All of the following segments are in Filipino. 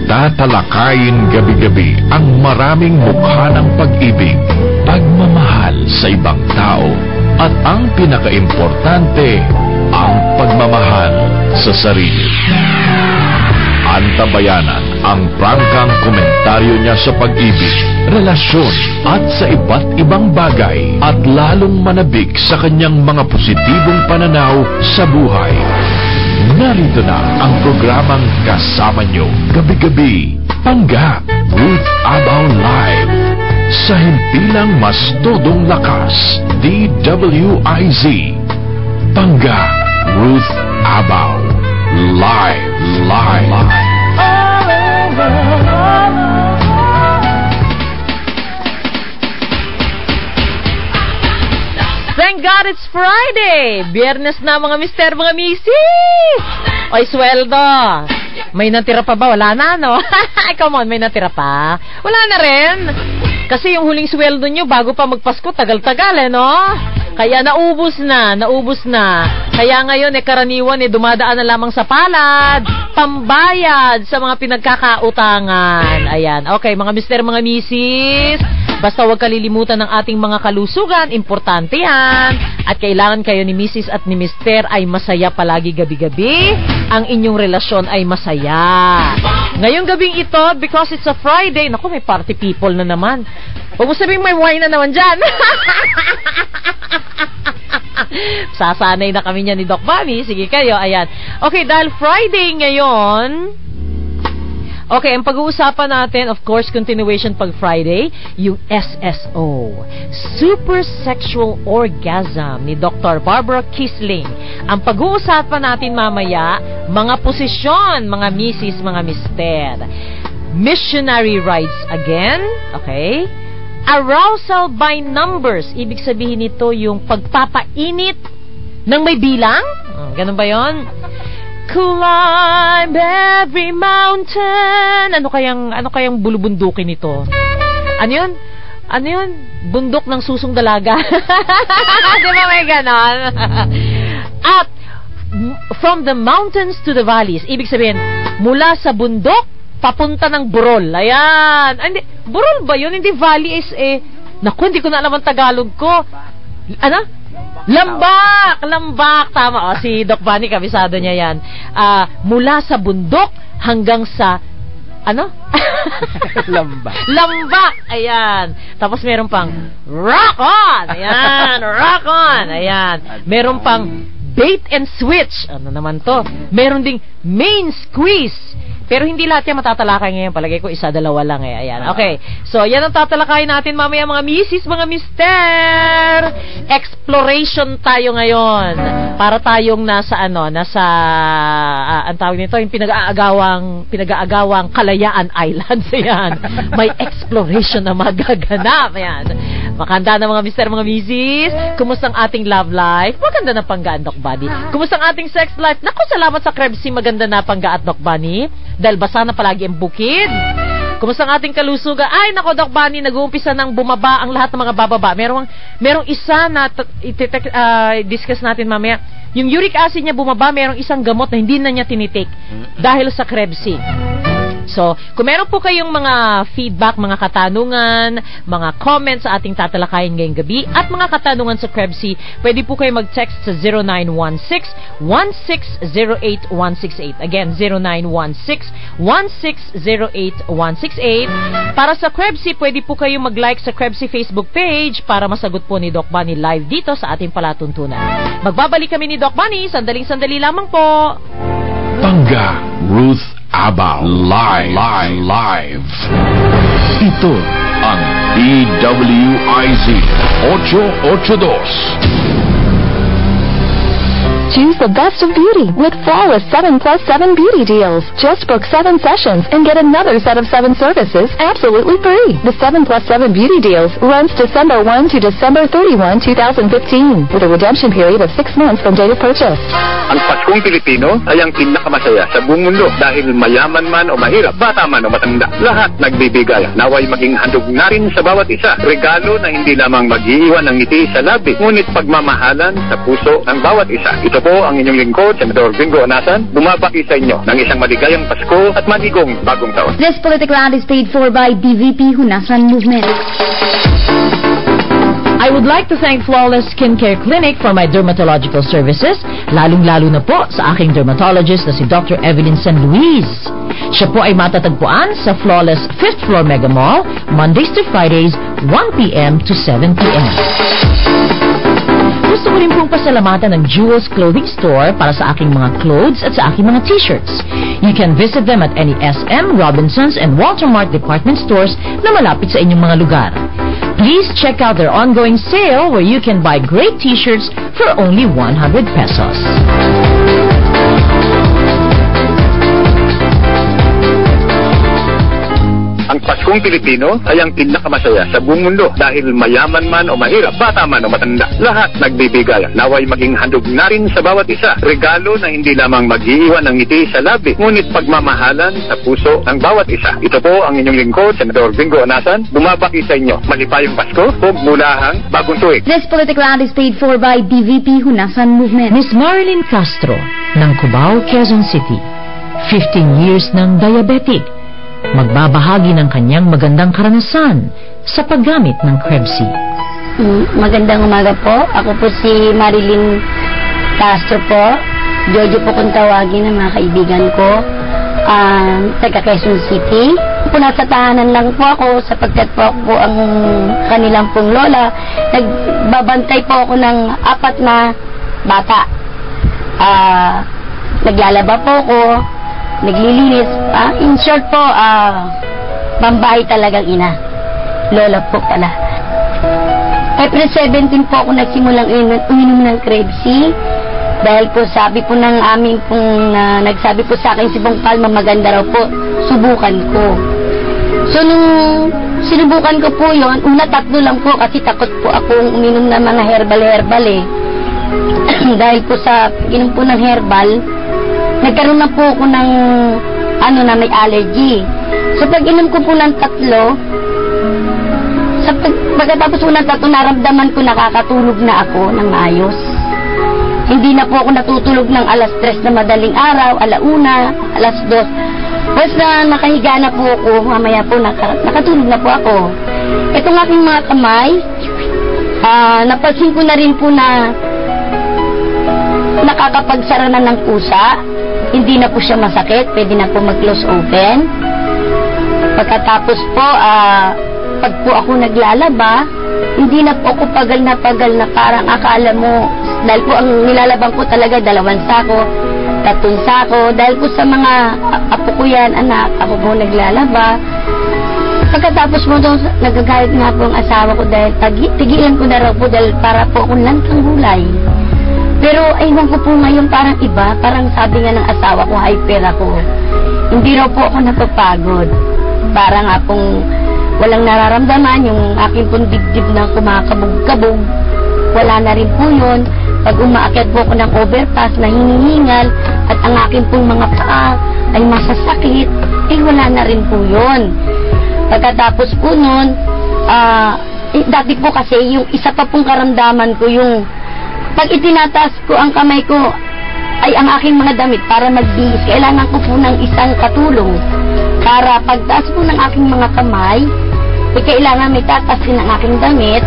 tatalakayin gabi-gabi ang maraming mukha ng pag-ibig, pagmamahal sa ibang tao, at ang pinakaimportante, ang pagmamahal sa sarili. Antabayanan ang prangkang komentaryo niya sa pag-ibig, relasyon at sa iba't ibang bagay, at lalong manabik sa kanyang mga positibong pananaw sa buhay. Narito na ang programang kasama nyo gabi-gabi, Panggap, Ruth Abaw Live. Sa himpilang mas todong lakas, DWIZ. Panggap, Ruth Abaw Live. Thank God it's Friday! Biyernes na mga mister, mga misis! Oy, sweldo! May natira pa ba? Wala na, no? Come on, may natira pa? Wala na rin! Kasi yung huling sweldo nyo, bago pa magpasko, tagal-tagal, no? Kaya naubos na. Kaya ngayon, karaniwan, dumadaan na lamang sa palad, pambayad sa mga pinagkakautangan. Ayan, okay, mga mister, mga misis, basta huwag kalilimutan ng ating mga kalusugan, importante yan. At kailangan kayo ni misis at ni mister ay masaya palagi gabi-gabi. Ang inyong relasyon ay masaya. Ngayong gabing ito, because it's a Friday, naku, may party people na naman. Huwag mo sabing may wine na naman dyan. Sasanay na kami niya ni Doc Bami. Sige kayo, ayan. Okay, dahil Friday ngayon, okay, ang pag-uusapan natin, of course, continuation pag Friday, yung SSO, Super Sexual Orgasm ni Dr. Barbara Kisling. Ang pag-uusapan natin mamaya, mga posisyon, mga misis, mga mister. Missionary rights again, okay? Arousal by numbers, ibig sabihin nito yung pagpapainit ng may bilang. Ganun ba yon? Climb every mountain. Ano kayang bulubundukin nito? Ano yun? Bundok ng susong dalaga. Di ba may ganon? At from the mountains to the valleys, ibig sabihin, mula sa bundok papunta ng Burol. Ayan. Hindi, Burol ba yun? Hindi, valley is naku, hindi ko na alam ang Tagalog ko. Ano? Lambak. Tama. Si Doc Bani, kabisado niya yan. Mula sa bundok hanggang sa Lambak. Ayan. Tapos meron pang rock on. Ayan. Rock on. Ayan. Meron pang bait and switch. Ano naman to? Meron ding main squeeze. Pero hindi lahat yan matatalakay ngayon. Palagay ko isa-dalawa lang Ayan. Okay. So, yan ang tatalakay natin mamaya mga misis, mga mister. Exploration tayo ngayon. Para tayong ang tawag nito, yung pinag-aagawang Kalayaan Islands. Ayan. May exploration na magaganap. Ayan. Makanda na mga mister, mga misis. Kumusta ang ating love life? Maganda na panggaan, Doc Bunny. Kumusta ang ating sex life? Naku, salamat sa Krebsy. Maganda na panggaan, Doc Bunny. Dahil basa na palagi ang bukid. Kumusta ang ating kalusugan? Ay, nako, Doc Bunny, nag-uumpisa ng bumaba ang lahat ng mga bababa. Merong isa na discuss natin mamaya. Yung uric acid niya bumaba, merong isang gamot na hindi na niya tinitake dahil sa Krebsy. So, kung meron po kayong mga feedback, mga katanungan, mga comments sa ating tatalakayin ngayong gabi, at mga katanungan sa Krebsy, pwede po kayo mag-text sa 0916-1608168. Again, 0916-1608168. Para sa Krebsy, pwede po kayo mag-like sa Krebsy Facebook page para masagot po ni Doc Bunny live dito sa ating palatuntunan. Magbabalik kami ni Doc Bunny, sandaling-sandali lamang po. Pangga Ruth Abaw Live. Ito ang DWIZ 882. Choose the best of beauty with flawless 7+7 beauty deals. Just book 7 sessions and get another set of 7 services absolutely free. The 7+7 beauty deals runs December 1 to December 31, 2015 with a redemption period of 6 months from date of purchase. Ang Paskong Pilipino ay ang pinakamasaya sa buong mundo dahil mayaman man o mahirap, bata man o matanda, lahat nagbibigay. Naway maging handog na rin sa bawat isa. Regalo na hindi lamang mag-iiwan ng ngiti sa labi, ngunit pagmamahalan sa puso ng bawat isa. Ito po ang inyong lingkod, Senador Bingo Anasan, bumabaki sa inyo ng isang maligayang Pasko at maligong bagong taon. This political ad is paid for by DVP Hunasan Movement. I would like to thank Flawless Skincare Clinic for my dermatological services, lalong-lalo na po sa aking dermatologist na si Dr. Evelyn San Luis. Siya po ay matatagpuan sa Flawless 5th Floor Mega Mall, Mondays to Fridays, 1 p.m. to 7 p.m. Gusto ko rin pong pasalamatan ng Jewels Clothing Store para sa aking mga clothes at sa aking mga t-shirts. You can visit them at any SM, Robinsons, and Walter Mart department stores na malapit sa inyong mga lugar. Please check out their ongoing sale where you can buy great t-shirts for only 100 pesos. Ang Paskong Pilipino ay ang pinakamasaya sa buong mundo dahil mayaman man o mahirap, bata man o matanda, lahat nagbibigayan. Naway maging handog na rin sa bawat isa. Regalo na hindi lamang mag-iiwan ng ngiti sa labi, ngunit pagmamahalan sa puso ng bawat isa. Ito po ang inyong lingkod, Senador Bingo Anasan, bumabaki sa inyo. Malipayong Pasko, Mulahang Bagong Tuig. This political ad is paid for by DVP Hunasan Movement. Miss Marilyn Castro ng Cubao, Quezon City. 15 years ng diabetic. Magbabahagi ng kanyang magandang karanasan sa paggamit ng Krebsi. Magandang umaga po. Ako po si Marilyn Castro po. Jojo po kung tawagin ng mga kaibigan ko. Taga Quezon City. Po nasa tahanan lang po ako sapagkat po ako po ang kanilang pong lola. Nagbabantay po ako ng 4 na bata. Naglalaba po ako. Naglilinis. In short po, pambahay talagang ina. Lola po pala. April 17 po ako nagsimulang uminom ng Krebsi. Dahil po sabi po ng aming pong nagsabi po sa akin si Bong Palma maganda raw po, subukan ko. So nung sinubukan ko po yon, una 3 lang po kasi takot po akong uminom ng mga herbal eh. Dahil po sa inom po ng herbal, nagkaroon na po ako ng na may allergy. So pag inom ko po ng 3, pagkatapos po ng 3, naramdaman ko nakakatulog na ako ng ayos. Hindi na po ako natutulog ng alas 3 na madaling araw, 1:00, alas 2. Basta nakahiga na po ako, mamaya po nakatulog na po ako. Itong aking mga kamay, napansin ko na rin po na nakakapagsara na ng pusa. Hindi na po siya masakit, pwede na po mag-close open. Pagkatapos po, pag po ako naglalaba, hindi na po ako pagal na parang akala mo, dahil po ang nilalabang ko talaga 2 sako, 3 sako, dahil po sa mga apo ko yan, anak, ako po naglalaba. Pagkatapos mo doon, nagagalit nga po ang asawa ko dahil tigilan ko na raw po dahil para po akong lantang gulay. Pero aywan ko po ngayon parang iba, parang sabi nga ng asawa ko, hyper ako. Hindi raw po ako napapagod. Parang nga pong walang nararamdaman, yung aking pong dibdib na kumakabog-kabog, wala na rin po yun. Pag umaakyat po ako ng overpass na hinihingal at ang aking pong mga paa ay masasakit, wala na rin po yun. Pagkatapos po nun, dati po kasi yung isa pa pong karamdaman ko yung pag itinataas ko ang kamay ko ay ang aking mga damit para magbihis, kailangan ko po ng isang katulong para pagtaas po ng aking mga kamay, kailangan may tatas din ang aking damit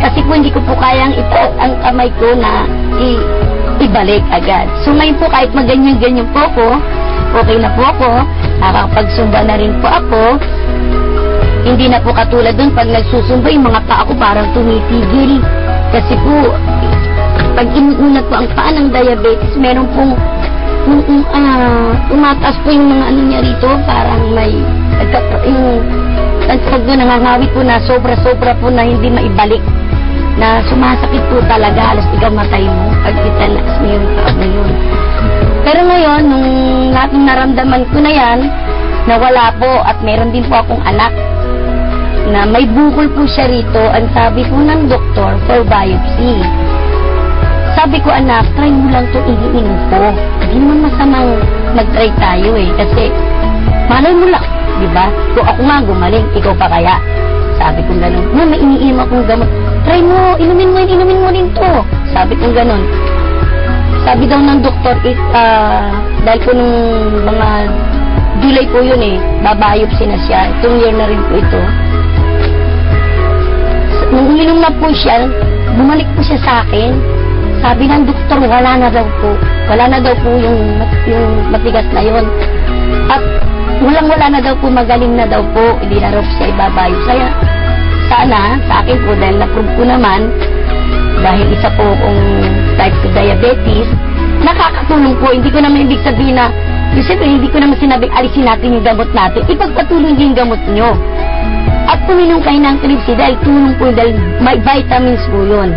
kasi po hindi ko po kayang itaas ang kamay ko na ibalik agad. So ngayon po kahit maganyan-ganyan po ako, okay na po ako, nakakapagsumba na rin po ako. Hindi na po katulad dun pag nagsusumba yung mga paa ko parang tumitigil kasi po pag inuunat po ang paa ng diabetes, meron pong tumataas po yung mga niya rito, parang may pag nangangawit po na sobra-sobra po na hindi maibalik, na sumasakit po talaga, halos ikaw matay mo pag italaas mo yung paa mo yun. Pero ngayon, nung lahat ng naramdaman ko na yan, nawala po at meron din po akong anak na may bukol po siya rito. Ang sabi po ng doktor, for biopsy. Sabi ko, anak, try mo lang ito iinom ko. Hindi naman masamang mag-try tayo kasi malay mo lang, di ba? Kung ako nga gumaling, ikaw pa kaya? Sabi ko gano'n. May iniinom akong gamot. Try mo, inumin mo rin to. Sabi ko gano'n. Sabi daw ng doktor, dahil po nung mga July po yun babayopsi na siya. Itong year na rin po ito. Nung uminom na po siya, bumalik po siya sa akin. Sabi ng doktor, wala na daw po. Wala na daw po yung matigas na yun. At wala na daw po, magaling na daw po. Hindi na raw po siya ibabayos. Kaya sana, sa akin po, dahil na-prove ko naman, dahil isa po kong type 2 diabetes, nakakatulong po. Hindi ko naman ibig sabihin na, siyempre hindi ko naman sinabing alisin natin yung gamot natin. Ipagpatuloy din yung gamot nyo. At puminom kayo ng Cribsy dahil tulong po, dahil may vitamins po yun.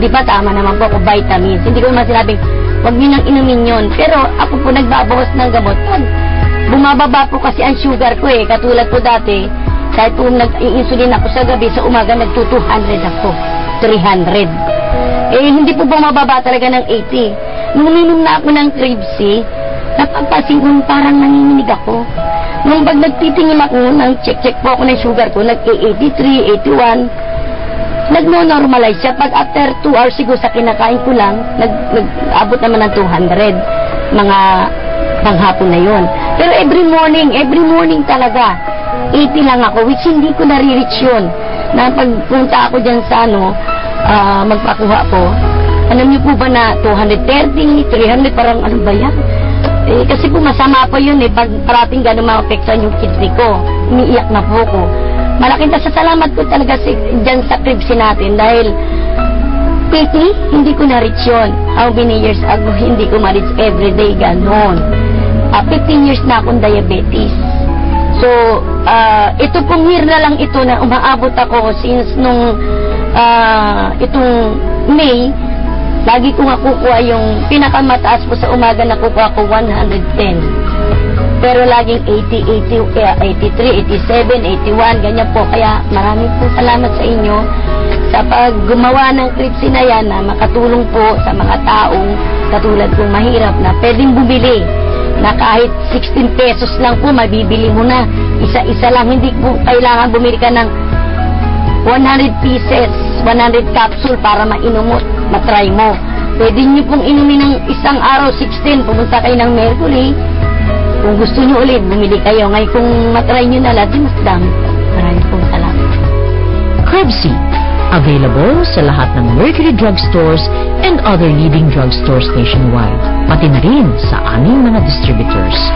Di ba tama naman po ako, vitamins. Hindi ko naman sinabing, huwag nyo nang inumin yun. Pero ako po nagbabawas ng gamot. Bumababa po kasi ang sugar ko Katulad po dati, kahit po nag-insulin ako sa gabi, sa umaga nagto-200 ako. 300. Hindi po bumababa talaga ng 80. Nung uminom na ako ng Cribsy, napapansin ko parang nanginginig ako. Nung pag nagtitingin ako, check po ako ng sugar ko, nag-83, 81, nag-normalize siya. Pag after 2 hours siguro sa kinakain ko lang, nag-abot naman ng 200, mga panghapon na yon. Pero every morning talaga, 80 lang ako, which hindi ko nare-reach yun. Na pagpunta ako dyan sa magpakuha ko, alam niyo po ba na 230, 300, parang ano ba yan? Kasi po masama po yun pag parating gano'n maapektuhan yung kidney ko. Umiiyak na po ko. Malaking salamat ko talaga dyan sa Cribsy natin dahil 80, hindi ko na-reach yun. How many years ago, hindi ko ma-reach everyday gano'n. 15 years na akong diabetes. So, ito pong year na lang ito na umaabot ako since nung itong May. Lagi ko nga kukuha yung pinakamataas po sa umaga, nakukuha ko 110. Pero laging 80, 83, 87, 81, ganyan po. Kaya maraming po salamat sa inyo sa paggumawa ng Cribsy na yan na makatulong po sa mga taong katulad kong mahirap na pwedeng bumili na kahit 16 pesos lang po mabibili mo na. Isa-isa lang. Hindi po kailangan bumili ka ng 100 pieces, 100 capsule para mainom mo, matry mo. Pwede nyo pong inumin ng isang araw, 16, pumunta kayo ng Mercury. Kung gusto nyo ulit, bumili kayo. Ngayon kung matry nyo na lahat, mas dami. Maraming pong salamat. Cribsy, available sa lahat ng Mercury drugstores and other leading drugstores nationwide, pati na rin sa aming mga distributors.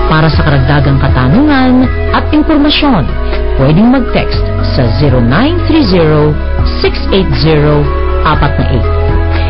Para sa karagdagang katanungan at impormasyon, pwedeng mag-text sa 0930-680-48.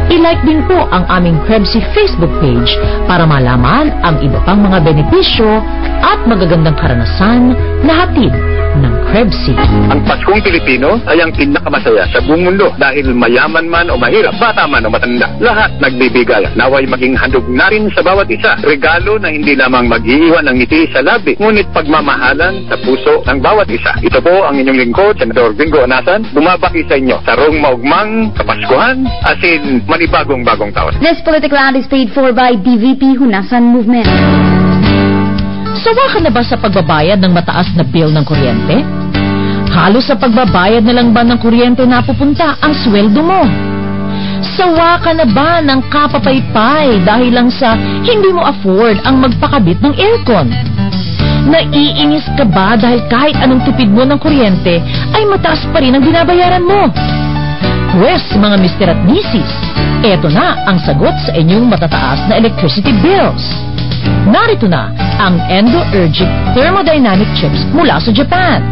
I-like din po ang aming Cribsy Facebook page para malaman ang iba pang mga benepisyo at magagandang karanasan na hatid ng Cribsy. Ang Paskong Pilipino ay ang pinakamasaya sa buong mundo dahil mayaman man o mahirap, bata man o matanda, lahat nagbibigay. Naway maging handog na rin sa bawat isa. Regalo na hindi lamang mag-iiwan ng ngiti sa labi, ngunit pagmamahalan sa puso ng bawat isa. Ito po ang inyong lingkod, Senador Bingo Anasan, bumabaki sa inyo sa rong maugmang Kapaskuhan, asin manibagong-bagong taon. This political ad is paid for by DVP Hunasan Movement. Sawa ka na ba sa pagbabayad ng mataas na bill ng kuryente? Halos sa pagbabayad na lang ba ng kuryente napupunta ang sweldo mo? Sawa ka na ba ng kapapaypay dahil lang sa hindi mo afford ang magpakabit ng aircon? Naiinis ka ba dahil kahit anong tipid mo ng kuryente ay mataas pa rin ang binabayaran mo? Pwes, mga Mr. at Mrs., eto na ang sagot sa inyong matataas na electricity bills. Narito na ang Endo-Ergic Thermodynamic Chips mula sa Japan.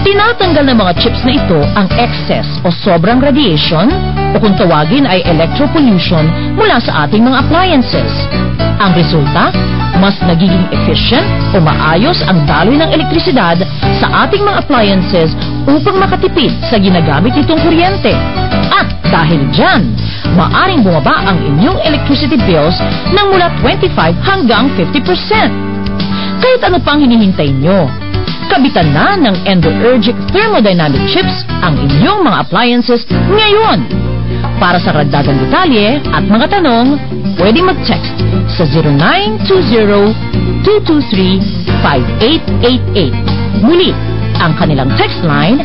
Tinatanggal ng mga chips na ito ang excess o sobrang radiation o kung tawagin ay electropollution mula sa ating mga appliances. Ang resulta, mas nagiging efficient o maayos ang daloy ng elektrisidad sa ating mga appliances upang makatipid sa ginagamit nitong kuryente. At dahil dyan, maaring bumaba ang inyong electricity bills ng mula 25 hanggang 50%. Kahit ano pang hinihintay nyo, kabitan na ng Endo-Ergic Thermodynamic Chips ang inyong mga appliances ngayon. Para sa karagdagang detalye at mga tanong, pwede mag-text sa 0920-223-5888. Muli, ang kanilang text line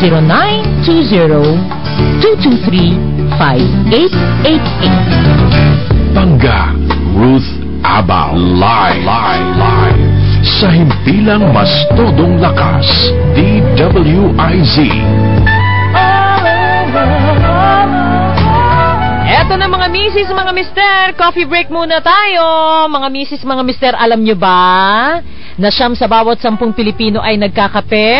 0920-223-5888. Ipangga, Ruth Abao. Live. Sa himpilang mas todong lakas, DWIZ. Eto na mga misis, mga mister, coffee break muna tayo. Mga misis, mga mister, alam nyo ba na siyam sa bawat 10 Pilipino ay nagkakape?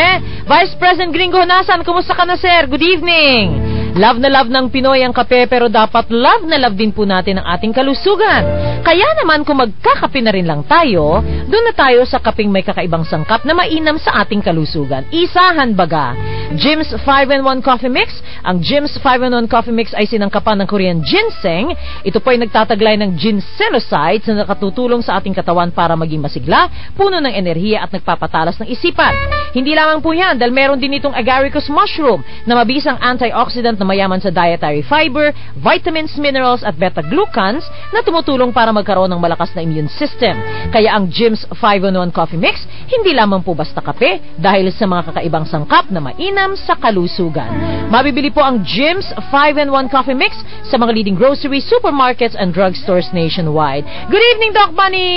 Vice President Gringo Honasan, kumusta ka na, sir? Good evening. Love na love ng Pinoy ang kape, pero dapat love na love din po natin ang ating kalusugan. Kaya naman kung magkakape na rin lang tayo, doon na tayo sa kapeng may kakaibang sangkap na mainam sa ating kalusugan. Isahan baga, Jim's 5-in-1 Coffee Mix. Ang Jim's 5-in-1 Coffee Mix ay sinangkapan ng Korean ginseng. Ito po ay nagtataglay ng ginsenoside na nakatutulong sa ating katawan para maging masigla, puno ng enerhiya at nagpapatalas ng isipan. Hindi lamang po yan, dahil meron din itong agaricus mushroom na mabisang antioxidant na mayaman sa dietary fiber, vitamins, minerals at beta-glucans na tumutulong para magkaroon ng malakas na immune system. Kaya ang Jim's 5-in-1 Coffee Mix, hindi lamang po basta kape dahil sa mga kakaibang sangkap na mainam sa kalusugan. Mabibili po ang Jim's 5-in-1 Coffee Mix sa mga leading grocery, supermarkets and drugstores nationwide. Good evening, Doc Bunny!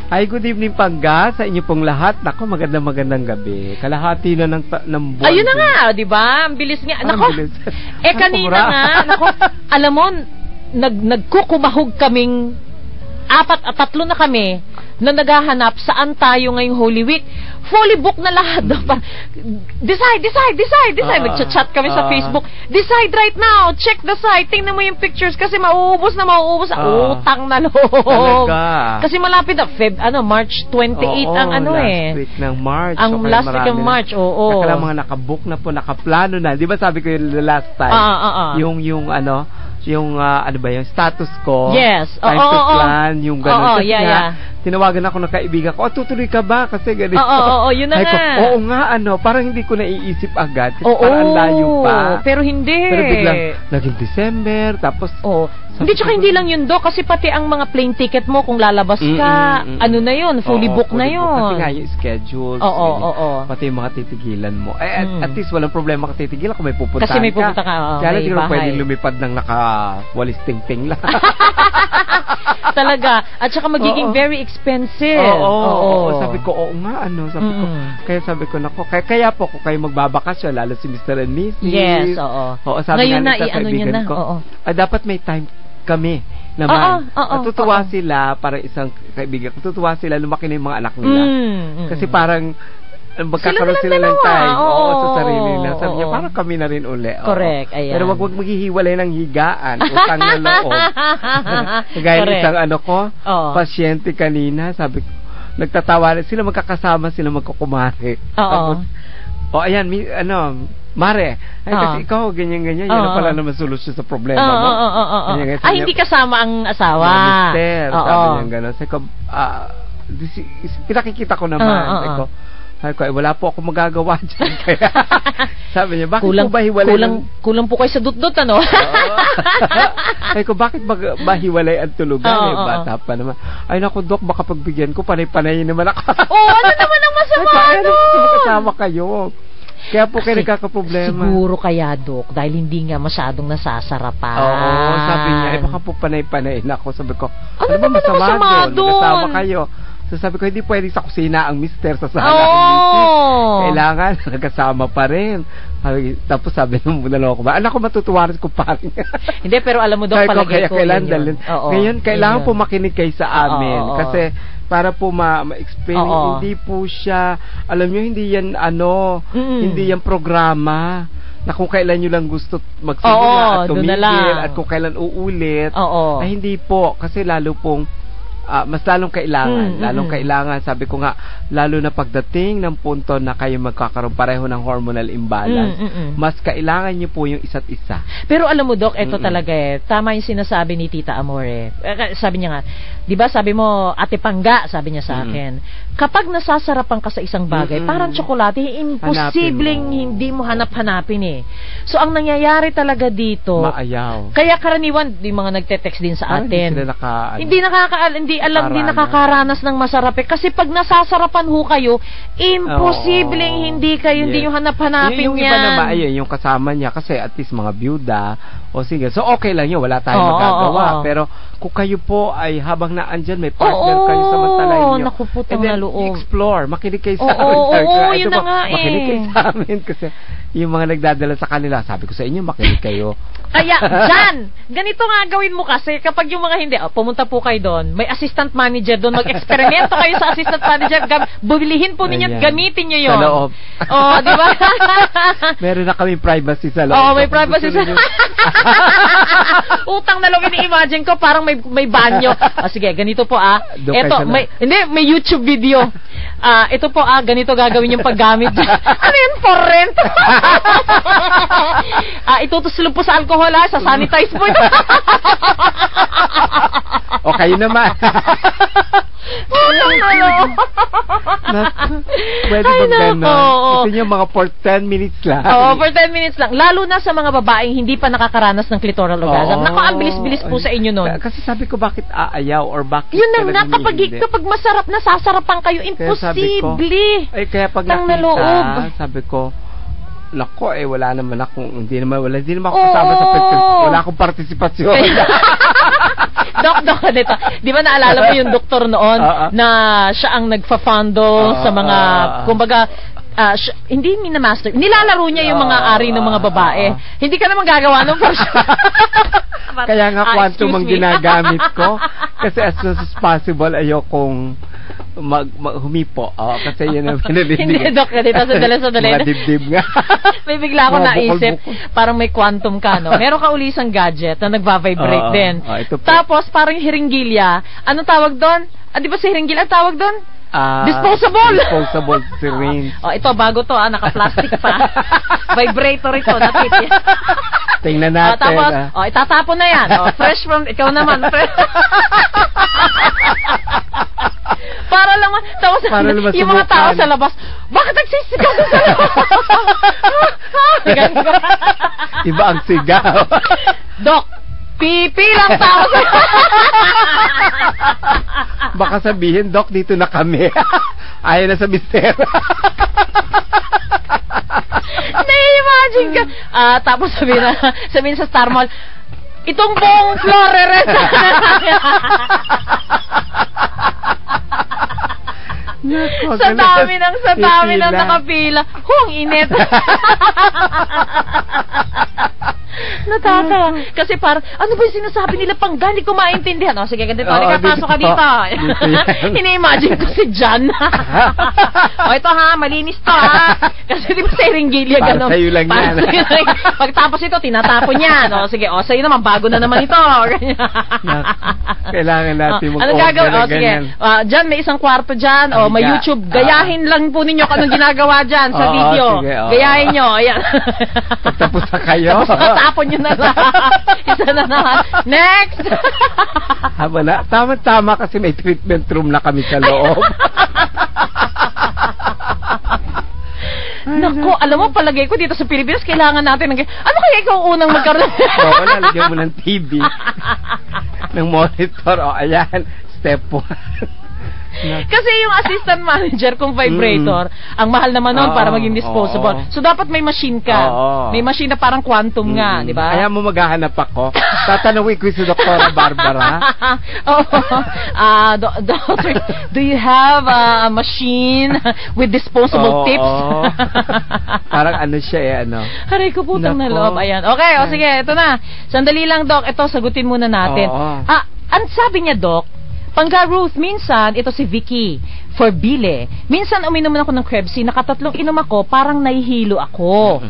Ay, good evening, Pangga, sa inyo pong lahat. Nako, magandang gabi. Kalahati na ng buwan. Ayun na nga, di ba? Ang bilis nga. Nako, kanina nga, nako, alam mo, nagkukumahog kaming 3 na kami na naghahanap saan tayo ngayong Holy Week. Fully book na lahat. Decide. Nagchat-chat kami sa Facebook. Decide right now. Check the site. Tingnan mo yung pictures kasi mauubos na utang na loob. Talaga. Kasi malapit na March 28 ang last week ng March. Ang last week ng March, oo. Kaya mga nakabook na po, nakaplano na. Di ba sabi ko yung last time? Yung status ko. Yes. Time to plan, yung gano'n. Tinawagan ako ng kaibigan ko, tutuloy ka ba? Kasi ganito. Yun na nga. Oo nga, parang hindi ko naiisip agad. Kasi parang ang layo pa. Pero hindi. Pero biglang, naging December, tapos... Hindi lang yun, Doc, kasi pati ang mga plane ticket mo, kung lalabas ka, ano na yun, fully book na yun. Kasi nga yung schedule. Pati yung mga titigilan mo. At least walang problema ka titigilan kung may pupuntahan ka. Kasi may pupunta ka, kaya may hindi mo bahay. pwedeng lumipad ng nakawalis ting-ting lang. Talaga. At saka magiging very expensive. Sabi ko, sabi ko, nako, kaya po ko kayo magbabakasyon, lalo si Mr. and Mrs. Yes, Sabi ngayon nga sa kaibigan ko, dapat may time kami naman. Natutuwa sila, para isang kaibigan ko, tutuwa sila, lumaki na yung mga anak nila. Kasi parang magkakaroon sila ng time sa sarili nila. Sabi niya, parang kami na rin uli. Correct, ayan. Pero wag maghihiwalay ng higaan, utang na loob. Kagaya ng isang pasyente kanina, sabi ko, nagtatawa sila, magkakasama sila, magkukumari. Tapos, ayan, Mare, kasi ikaw, ganyan-ganyan, yan ang pala naman solusyon sa problema mo. Hindi kasama ang asawa. Mister, sabi niya gano'n. Sabi ko, pinakikita ko naman. Sabi ko, wala po ako magagawa dyan. Kaya, sabi niya, bakit po ba hiwalay? Kulang po kayo sa dut-dut, Sabi ko, bakit ba hiwalay ang tulugan? Bata pa naman. Ay, naku, Dok, baka pagbigyan ko, panay-panay naman ako. Ano naman ang masama doon? Kasama kayo. Kaya po kayo nagkakaproblema. Siguro kaya, Dok, dahil hindi nga masyadong nasasarapan. Sabi niya, baka po panay-panay na ako. Sabi ko, ano ba masama doon? Nagkasama kayo. So sabi ko, hindi pwedeng sa kusina ang mister sa sala. Kailangan, nagkasama pa rin. Tapos sabi nung dalawa ko ba, anak ko matutuwa rin ko pa rin. Hindi, pero alam mo, Dok, palagay ko yun. Ngayon, kailangan po makinig kayo sa amin. Kasi, para po ma-explain, hindi po siya, alam nyo, hindi yan hindi yan programa na kung kailan nyo lang gusto magsimula at tumigil at kung kailan uulit, ay hindi po, kasi lalo pong mas lalong kailangan, sabi ko nga, lalo na pagdating ng punto na kayo magkakaroon pareho ng hormonal imbalance, mas kailangan nyo po yung isa't isa. Pero alam mo, Doc, ito talaga tama yung sinasabi ni Tita Amore. Sabi niya nga, di ba sabi mo, Ate Pangga, sabi niya sa akin, kapag nasasarapan ka sa isang bagay, parang tsokolate, imposibleng hindi mo hanap-hanapin So, ang nangyayari talaga dito, maayaw. Kaya karaniwan, yung mga nagte-text din sa atin, hindi hindi alam din nakakaranas ng masarap eh. Kasi pag nasasarapan ho kayo, imposibleng hindi nyo hanap-hanapin yung yan. Yung iba naman, ayun, yung kasama niya, kasi at least mga byuda o single. So, okay lang yun, wala tayong magagawa. Pero, kung kayo po ay habang naandyan, may partner kayo samantalahin nyo. Naku po, tang na loob. Explore, makinig kayo sa amin. Yun na nga eh. Makinig kayo sa amin kasi yung mga nagdadala sa kanila, sabi ko sa inyo, makinig kayo. Kaya, Jan, ganito nga gawin mo kasi kapag yung mga hindi, pumunta po kayo doon, may assistant manager doon, mag-eksperimento kayo sa assistant manager, bubilihin po ninyo at gamitin nyo yun. Sa loob. Di ba? Meron na kami privacy sa loob. May privacy sa loob. Utang na loob, ini-imagine ko, parang may banyo. Sige, ganito po Ito, may YouTube video. Ito po ganito gagawin yung paggamit. Ano yun, for rent? Itutuslog po sa alcohol sa sanitize po. O kayo naman. Pwede ba gano'n? Gusto nyo mga for 10 minutes lang. For 10 minutes lang. Lalo na sa mga babaeng hindi pa nakakaranas ng clitoral orgasm. Naku, ang bilis-bilis po sa inyo nun. Kasi sabi ko, bakit aayaw or bakit yun na nga, kapag masarap na sasarapan kayo, imposible. Kaya pag nakita, sabi ko, nako, wala naman akong, hindi naman ako kasama sa wala akong partisipasyon. Dok, dito. Di ba naalala mo yung doktor noon na siya ang nagfa-fondo sa mga, kumbaga, hindi minamaster. Nilalaro niya yung mga ari ng mga babae. Hindi ka naman gagawa ng portion. Kaya nga quantum ang ginagamit ko. Kasi as soon as possible, ayokong humipo. Kasi yun ang pinabibigay. Hindi, Dok. Dito, sadali. Mga dibdib nga. May bigla ako naisip. Parang may quantum ka, no? Meron ka uli isang gadget na nagva-vibrate din. Tapos, parang hiringgilya. Anong tawag doon? Di ba si hiringgilya ang tawag doon? Disposable syringe. Ito bago to, naka-plastic pa. Vibrator ito, natiti. Tingnan natin. Tapos, itatapon na yan. Fresh from, ikaw naman. Para lang, tapos yung mga tao sa labas, bakit nagsisigaw sa labas? Iba ang sigaw. Dok, pipi lang tao sa baka sabihin, Dok, dito na kami. Ayaw na sa mister. Na-imagine ka. Tapos sabihin sa Star Mall, itong buong Floreret. Sa dami ng nakapila. Hung init. Natatawa. Kasi parang, ano ba yung sinasabi nila pang gani ko maintindihan? Sige, ganito. Pasok ka dito. Ini-imagine ko si Jan. Ito malinis to Kasi di ba sa Iringgilya gano'n? Para sa'yo lang yan. Pagtapos ito, tinatapon yan. Sige, sa'yo naman, bago na naman ito. Kailangan natin mag-order na ganyan. Jan, may isang kwarto dyan. May YouTube. Gayahin lang po ninyo kung anong ginagawa dyan sa video. Gayahin nyo. Ayan. Pagtapos na kayo. Tapon nyo na lang. Isa na naman. Next! Wala. Tama-tama kasi may treatment room na kami sa loob. Naku, alam mo, palagay ko dito sa Pilipinas, kailangan natin ano kaya ikaw unang magkaroon? Lalagyan mo ng TV. ng monitor. Ayan. Step 1. Kasi yung assistant manager kung vibrator, ang mahal naman nun para maging disposable. So dapat may machine ka. May machine na parang quantum nga, di ba? Kaya mo maghahanap ako. Tatanungin ko si Dr. Barbara. Doctor, do you have a machine with disposable tips? Parang ano siya Haray ko putang na loob. Ayan. Okay, sige, ito na. Sandali lang, Doc. Ito, sagutin muna natin. Ang sabi niya, Doc, Pangga Ruth, minsan, ito si Vicky, for Bile. Minsan uminom ako ng Krebs, nakatatlong inom ako, parang nahihilo ako.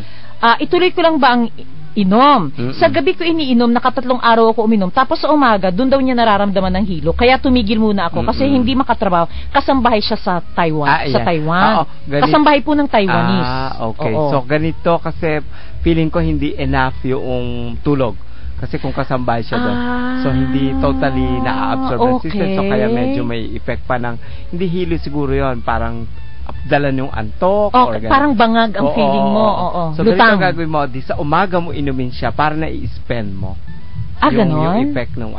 Ituloy ko lang ba ang inom? Sa gabi ko iniinom, nakatatlong araw ako uminom, tapos sa umaga, doon daw niya nararamdaman ng hilo. Kaya tumigil muna ako kasi hindi makatrabaho. Kasambahay siya sa Taiwan. Sa Taiwan. Kasambahay po ng Taiwanese. Okay. So, ganito kasi feeling ko hindi enough yung tulog. Kasi kung kasambahay siya doon, so hindi totally na-absorb ng system. So kaya medyo may effect pa ng, hindi hilo siguro yon, parang dalan yung antok. Or parang bangag ang feeling mo. So ganito gagawin mo, sa umaga mo inumin siya para na i-spend mo. Ganon? Yung effect ng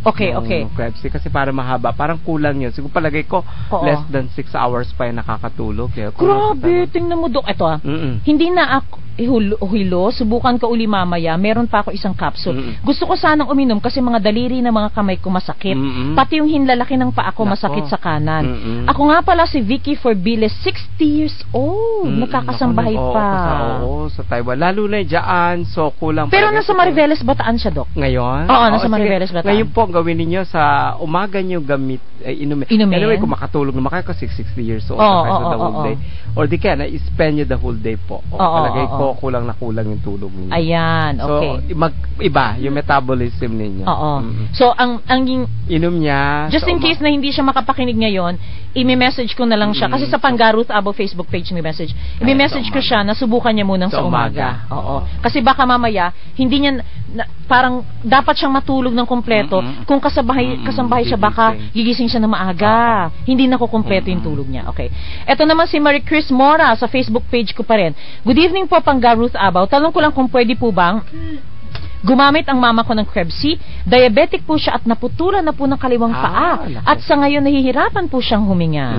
Okay. Krebs kasi para mahaba. Parang kulang yun. Siguro palagay ko, less than 6 hours pa yung nakakatulog. Grabe, tingnan mo, Dok. Ito hindi na ako hilo, subukan ko uli mamaya. Meron pa ako isang capsule. Gusto ko sanang uminom kasi mga daliri ng mga kamay ko masakit. Pati yung hinlalaki ng paa ko masakit sa kanan. Ako nga pala si Vicky Forbiles, 60 years old. Nakakasambahay pa. Sa Taiwan. Lalo na dyan, so kulang. Pero nasa Mariveles Bataan siya, Dok? Ngayon? Oo, nasa Mariveles Bataan. Ngayon po, gawin ninyo sa umaga nyo gamit, inumin. Anyway, kung makatulog naman kayo kasi 60 years old, the whole day. Or di kaya, na-spend nyo the whole day po. Palagay ko, kulang na kulang yung tulog ninyo. Ayan, okay. So, iba yung metabolism ninyo. So, ang inom niya. Just in case na hindi siya makapakinig ngayon, i-message ko na lang siya. Kasi sa Panggaruth Abo Facebook page may message. I-message ko siya na subukan niya munang sa umaga. Kasi baka mamaya, hindi niya, parang dapat siyang matulog ng kompleto. Kung kasambahay siya, baka gigising siya na maaga. Hindi na kukumpleto yung tulog niya. Okay. Ito naman si Marie Chris Mora sa Facebook page ko pa rin. Good evening po, Panggaruth Abaw. Tanong ko lang kung pwede po bang gumamit ang mama ko ng Krebs-C. Diabetic po siya at naputulan na po ng kaliwang paa. At sa ngayon, nahihirapan po siyang huminga.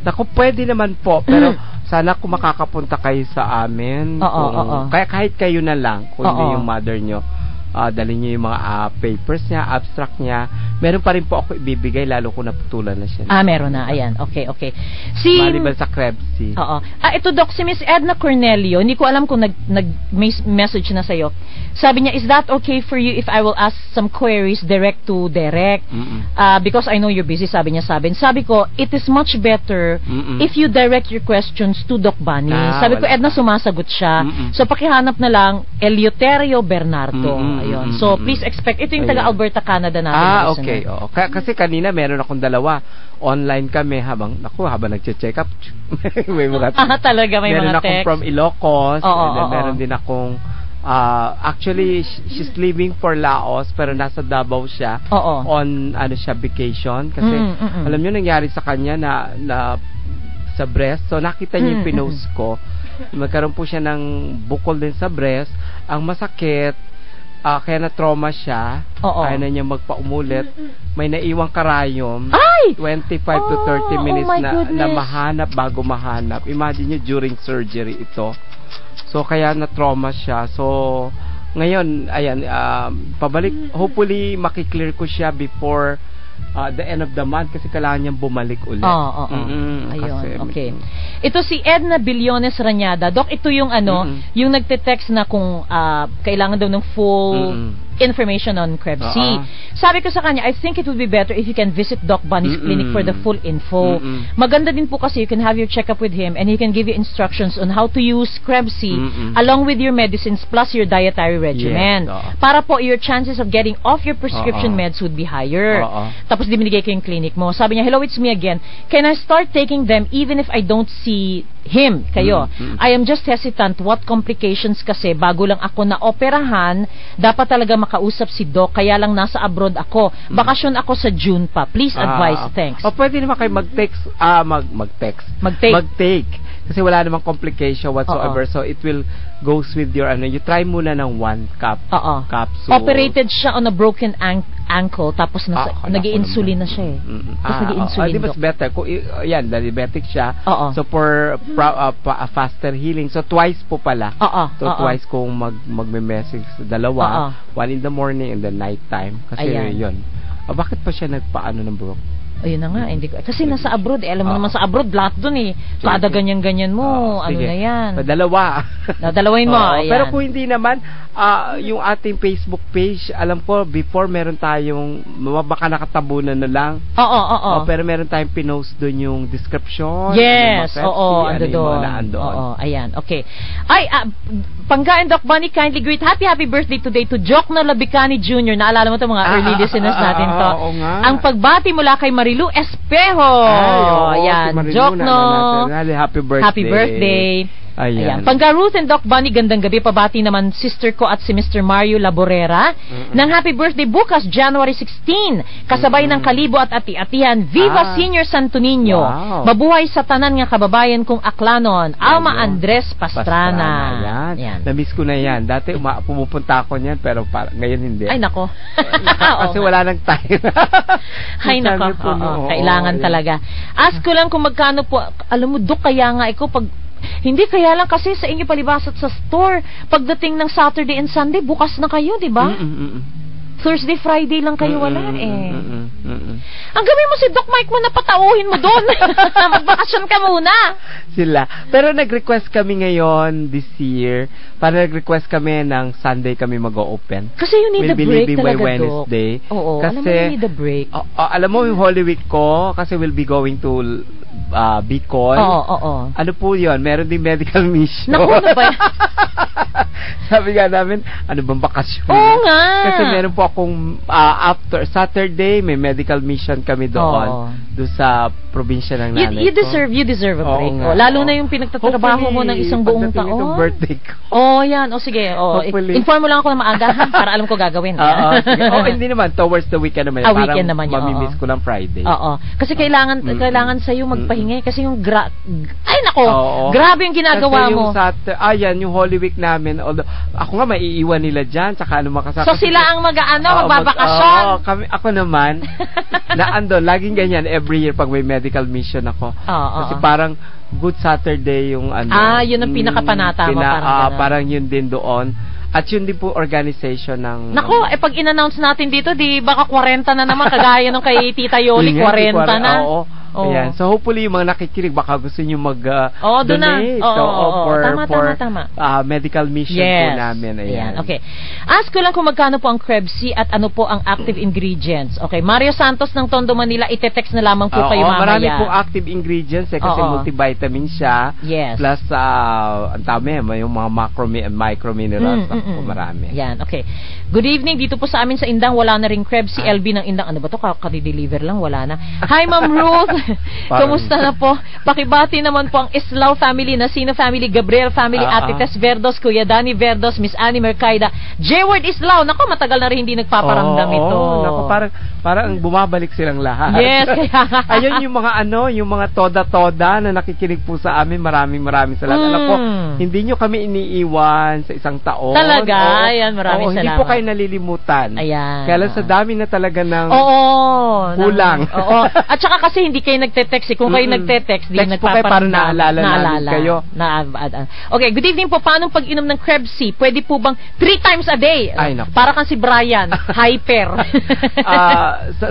Naku, pwede naman po. Pero sana kung makakapunta kayo sa amin. Kaya kahit kayo na lang, kung hindi yung mother nyo, dali nyo yung mga papers niya, abstract niya. Meron pa rin po ako ibibigay, lalo kung naputulan na siya. Meron na. Ayan. Okay. Maliban sa Krebs-C. Ito, Doc, si Miss Edna Cornelio, hindi ko alam kung nag-message na sa'yo. Sabi niya, is that okay for you if I will ask some queries direct to direct? Because I know you're busy, sabi niya. Sabi ko, it is much better if you direct your questions to Doc Bunny. Sabi ko, Edna, sumasagot siya. So, pakihanap na lang, Eleuterio Bernardo. Ayun. So, please expect, ito yung taga-Alberta, Canada natin. Okay. Kasi kanina, meron akong dalawa. Online kami habang nagche-check up. May mga talaga, may meron mga text. Meron akong from Ilocos. And then meron din akong actually, she's leaving for Laos pero nasa Davao siya on vacation kasi alam niyo nangyari sa kanya na sa breast. So nakita niyo yung pinost ko. Magkaroon po siya ng bukol din sa breast. Ang masakit, kaya na-trauma siya. Ayaw na niya magpaumulit. May naiwang karayom. 25 to 30 minutes na mahanap bago mahanap. Imagine niyo during surgery ito. So, kaya na-trauma siya. So, ngayon, ayan, pabalik. Hopefully, makiklear ko siya before the end of the month kasi kailangan niyang bumalik ulit. Ayun, okay. Ito si Edna Billones Ranyada. Doc, ito yung yung nagte-text na kung kailangan daw ng full information on Krebs-C. Sabi ko sa kanya, I think it would be better if you can visit Doc Bunny's clinic for the full info. Maganda din po kasi you can have your checkup with him and he can give you instructions on how to use Krebs-C along with your medicines plus your dietary regimen. Para po your chances of getting off your prescription meds would be higher. Tapos binigay ko yung clinic mo. Sabi niya, hello, it's me again. Can I start taking them even if I don't see him, kayo? I am just hesitant. What complications kasi bago lang ako na operahan, dapat talaga makausap si Doc, kaya lang nasa abroad ako. Bakasyon ako sa June pa. Please advise. Thanks. Pwede naman kayo mag-take. Kasi wala namang complication whatsoever. So it will goes with your you try muna ng 1 capsule. Operated siya on a broken ankle tapos nag-i-insulin na siya Tapos nag-i-insulin. Di ba better? Kung yan, diabetic siya. So for faster healing. So twice po pala. Twice kung magme-message sa dalawa. 1 in the morning and the night time. Kasi yun. Bakit pa siya nagpaano ng broke? Ayun na nga, hindi ko. Kasi nasa abroad, alam mo naman sa abroad, lahat dun Kada ganyan-ganyan mo, ano na yan. Dadalawain mo, ayan. Pero kung hindi naman, yung ating Facebook page, alam ko, before meron tayong, baka nakatabunan na lang. Pero meron tayong pinost dun yung description. Yes, ando doon. Ayan, okay. Panggain, Doc Bunny, kindly greet happy birthday today to Jok na Labicani Jr. Naalala mo ito mga early listeners natin to. Ang pagbati mula kay Marie Marilu Espejo. Si Marilu, Jokno. Happy birthday. Happy birthday. Ayan. Pangga Ruth and Doc Bunny, gandang gabi. Pabati naman sister ko at si Mr. Mario Laborera ng happy birthday bukas, January 16. Kasabay ng Kalibo at ati-atihan. Viva Senior Santo Niño. Wow. Mabuhay sa tanan nga kababayan kong aklanon. Alma Andres Pastrana. Yan. Na-miss ko na yan. Dati pumupunta ako niyan pero ngayon hindi. Ay, nako. Kasi wala nang time. Ay, nako. Kailangan talaga. Ask ko lang kung magkano po. Alam mo, Dok, kaya nga ikaw pag hindi, kaya lang kasi sa inyo palibasat sa store, pagdating ng Saturday and Sunday, bukas na kayo, di ba? Thursday, Friday lang kayo wala Ang gawin mo si Doc Mike mo, napatauhin mo doon. Magbakasyon ka muna. Sila. Pero nag-request kami ngayon this year, para nag-request kami ng Sunday kami mag-o-open. Kasi you need a break talaga, Wednesday. Doc. Oo, kasi, alam mo you need a break. Alam mo yung Holy Week ko, kasi we'll be going to Bicol. Oo. Ano po yun? Meron din medical mission. Naku, ano ba yan? Sabi nga namin, ano bang bakasyon? Oo nga. Kasi meron po akong after Saturday, may medical mission kami doon. Doon sa probinsya ng nanay you deserve a break. Lalo na yung pinagtatrabaho mo ng isang buong taon. Itong birthday ko. Yan. Sige. Inform mo lang ako na maaga para alam ko gagawin. Sige. Hindi naman. Towards the weekend naman. Weekend naman yun. Mamimiss ko lang Friday. Kasi kailangan sa'yo magpahinga. Kasi yung grabe yung ginagawa mo. Kasi yung yung Holy Week namin. Although, ako nga maiiwan nila dyan. Tsaka makasama. So sila ang magbabakasyon? Ako naman. Laging ganyan every year pag may medical mission ako. Kasi parang Good Saturday yung yun ang pinakapanata mo. Parang yun din doon. At yun din po organization ng... Nako, pag in-announce natin dito, di baka 40 na naman, kagaya nung kay Tita Yoli, 40 na. Oo. Ayan. So hopefully yung mga nakikinig baka gusto niyo donate donate tama. Medical mission po namin. Ayan. Okay. Ask ko lang kung magkano po ang Krebs at ano po ang active ingredients. Okay. Mario Santos ng Tondo, Manila, ite-text na lamang po kayo mamaya. Marami pong active ingredients kasi multivitamin siya. Yes. Plus ang dami yung mga macro and micro minerals. Marami. Yan. Okay. Good evening. Dito po sa amin sa Indang wala na ring Krebs. Si LB ng Indang. Ano ba to? Kadi-deliver lang. Wala na. Hi, Ma'am Ruth. Kumusta na po? Pakibati naman po ang Islao family, Nasino family, Gabriel family, Ate Tess Verdos, Kuya Danny Verdos, Miss Annie Mercaida, J-Word Islao. Nako, matagal na rin hindi nagpaparamdam ito. Nako, parang bumabalik silang lahat. Yes. Ayun yung mga yung mga toda-toda na nakikinig po sa amin. Maraming salamat. Alam ko, hindi nyo kami iniiwan sa isang taon. Talaga? Ayan, maraming salamat. Hindi po kayo nalilimutan. Ayan. Kaya lang sa dami na talaga ng kulang. At saka kasi hindi kayo nagte-text. Kung kayo nagte-text, di nagpaparamdam. Para naalala kayo. Okay, good evening po. Paano pag-inom ng Krebs? Pwede po bang 3 times a day? Ay, naku. Para kang si Brian. Hyper.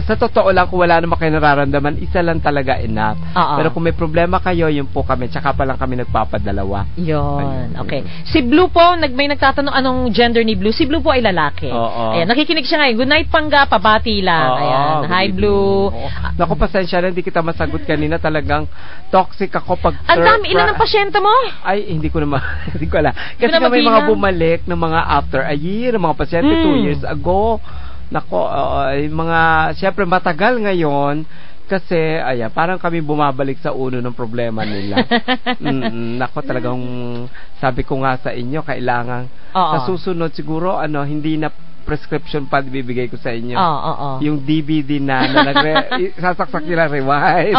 Sa totoo lang, kung wala naman kayo nararamdaman, isa lang talaga enough. Pero kung may problema kayo, yun po kami. Tsaka pa lang kami nagpapadalawa. Yun. Okay. Si Blue po, may nagtatanong anong gender ni Blue. Si Blue po ay lalaki. Ayan, nakikinig siya ngayon. Good night, Pangga. Pabati lang. Ayan. Hi, Blue. Naku, pasensya na, hindi kita masagot kanina. Talagang toxic ako pag... Ang dami, ilan ang pasyente mo? Ay, hindi ko naman. Hindi ko alam. Kasi may mga bumalik ng mga after a year, mga pasyente 2 years ago. Nako, siyempre matagal ngayon. Kasi, parang kami bumabalik sa uno ng problema nila. Nako, talagang sabi ko nga sa inyo, kailangan sa susunod siguro, hindi na prescription pa bibigay ko sa inyo. Yung DVD na sasaksak nila rewind.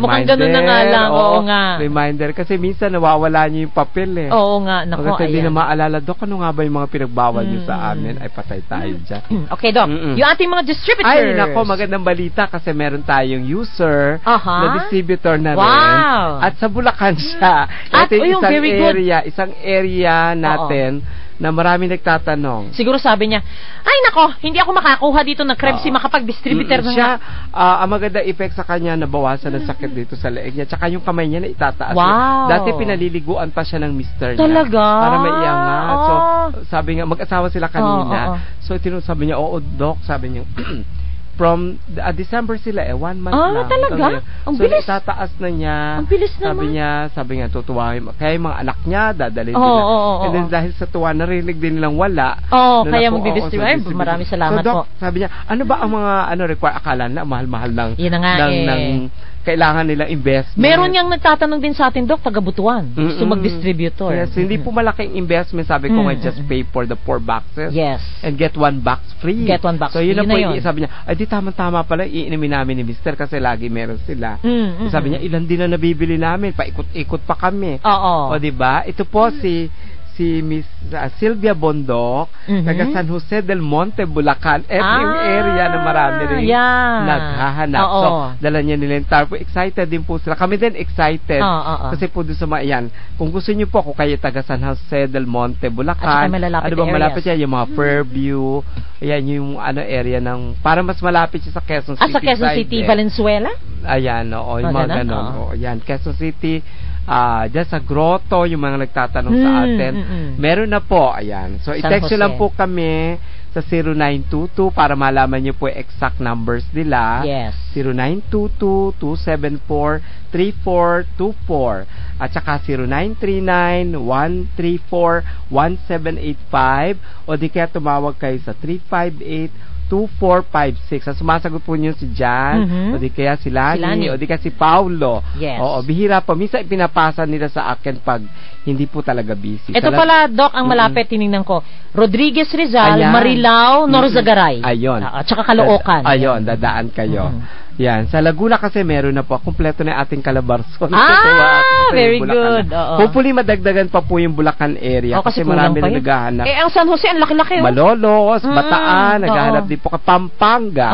Mukhang ganun na nga lang. Oo nga. Reminder. Kasi minsan nawawala niyo yung papel Oo nga. Naku, kasi hindi na maalala, Dok, ano nga ba yung mga pinagbawal niyo sa amin? Ay, patay tayo dyan. Okay, Dok. Yung ating mga distributors. Ay, nako, magandang balita kasi meron tayong user na distributor na rin. At sa Bulacan siya. Ito yung isang area natin na marami nagtatanong. Siguro sabi niya, ay nako, hindi ako makakuha dito ng Krebs makapag-distributor na siya. Ang maganda effect sa kanya, nabawasan ng sakit dito sa leeg niya. Tsaka yung kamay niya na itataas. Wow. Dati pinaliliguan pa siya ng mister niya. Talaga? Para maiangat. So, sabi nga, mag-asawa sila kanina. So, sabi niya, oo, Doc, sabi niya, from December sila 1 month lang. Talaga? Ang bilis. So, itataas na niya. Ang bilis naman. Sabi niya, tutuwahin. Kaya yung mga anak niya, dadalhin nila. And then, dahil sa tuwa, narinig din nilang wala. Kaya magdidistribute. Maraming salamat so, Doc, po. Sabi niya, ano ba ang mga require? Akala na, mahal-mahal ng kailangan nilang investment. Meron niyang nagtatanong din sa atin, Doc, taga-Butuan. Gusto mag-distributor. Yes, hindi po malaking investment. Sabi ko nga, just pay for the 4 boxes. Yes. And get 1 box free. Get 1 box free. So, yun na po, sabi niya, ay di tama-tama pala, iinimin namin ni Mr. kasi lagi meron sila. Sabi niya, ilan din na nabibili namin, paikot-ikot pa kami. O, diba? Ito po si Miss Sylvia Bondok, taga San Jose del Monte, Bulacan. Yung area na marami rin naghahanap. So, dala niya nila yung tarpo. Excited din po sila. Kami din excited. Kasi po doon sa mga yan, kung gusto niyo po, kung kayo taga San Jose del Monte, Bulacan, ano ba malapit yan? Yung mga Fairview, ayan yung area ng, para mas malapit siya sa Quezon City. Sa Quezon City, Valenzuela? Ayan, yung mga ganon. Ayan, Quezon City, dyan sa grotto, yung mga nagtatanong sa atin. Meron na po, ayan. So, i-text nyo lang po kami sa 0922 para malaman nyo po exact numbers nila. Yes. 0922-274-3424 at saka 0939-134-1785 o di kaya tumawag kayo sa 358-2456. Sumasagot po niyo si Jan, o di kaya si Lani, o di kaya si Paulo. Yes. Oo, bihira po. Minsan pinapasa nila sa akin pag hindi po talaga busy. Ito pala, Doc, ang malapit, tinignan ko. Rodriguez Rizal, Marilao, Norzagaray. Ayun. At saka Caloocan. Ayun, dadaan kayo. Yan. Sa Laguna kasi meron na po. Kompleto na yung ating Calabarzon. Very good. Hopefully madagdagan pa po yung Bulacan area. Kasi marami na naghahanap. Ang San Jose, ang laki-laki. Malolos, Bataan, naghahanap din po. Pampanga.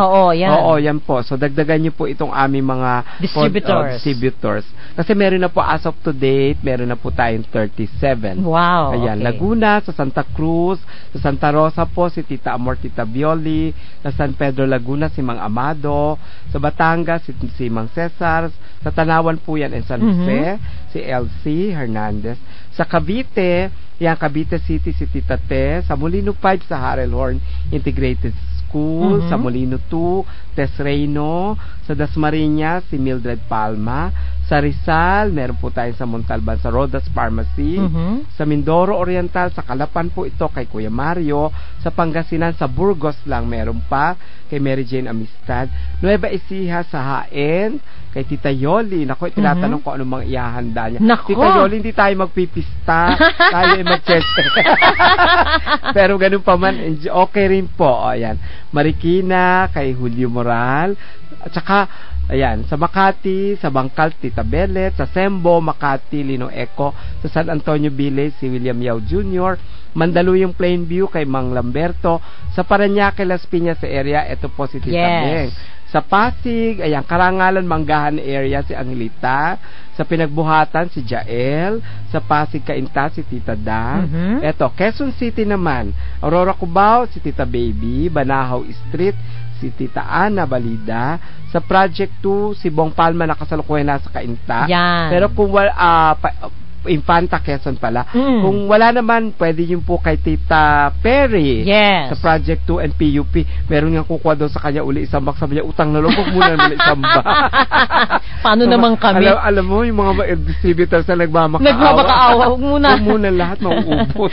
Yan po. So dagdagan nyo po itong aming mga distributors. Kasi meron na po as of to date, meron na po tayong 37. Wow. Ayan. Laguna, sa Santa Cruz, sa Santa Rosa po, si Tita Amor, Tita Bioli, sa San Pedro Laguna, si Mang Amado, sa Batangas, si Mang Cesar, sa Tanawan po yan, and San Jose, si LC Hernandez. Sa Cavite, yan, Cavite City, si Tita Te, sa Molino 5, sa Harelhorn Integrated School, sa Molino 2, Tes Reyno, sa Dasmariñas, si Mildred Palma, sa Rizal, meron po tayo sa Montalban, sa Rodas Pharmacy, sa Mindoro Oriental, sa Calapan po ito, kay Kuya Mario, sa Pangasinan, sa Burgos lang meron pa, kay Mary Jane Amistad, Nueva Ecija, sa Haen, kay Tita Yoli. Naku, tinatanong ko anong mga ihahanda niya. Tita Yoli, hindi tayo magpipista, tayo ay mag-chest. Pero ganun pa man, okay rin po. Ayan. Marikina, kay Julio Moral, at saka ayan, sa Makati, sa Bangkal, Tita Belet, sa Sembo, Makati, Lino Eco, sa San Antonio Village, si William Yao Jr., Mandaluyong Plainview, kay Mang Lamberto, sa Parañaque, Las Piñas sa area, ito po si Tita Beng. Sa Pasig, ayan, Karangalan, Manggahan area, si Angelita, sa Pinagbuhatan, si Jael, sa Pasig, Cainta, si Tita Dan. Ito, Quezon City naman, Aurora Cubao, si Tita Baby, Banahaw Street, si Tita Ana Balida, sa Project 2, si Bong Palma nakasalukuyan na sa Cainta. Pero kung Infanta Quezon pala. Kung wala naman, pwede yung po kay Tita Perry. Sa Project 2 and PUP. Meron nga kukuha doon sa kanya uli isang box. Sabi niya, utang na loob, muna naman isang box. Paano naman kami? Alam mo, yung mga distributors na nagmamakaawa. Huwag muna lahat mauubot.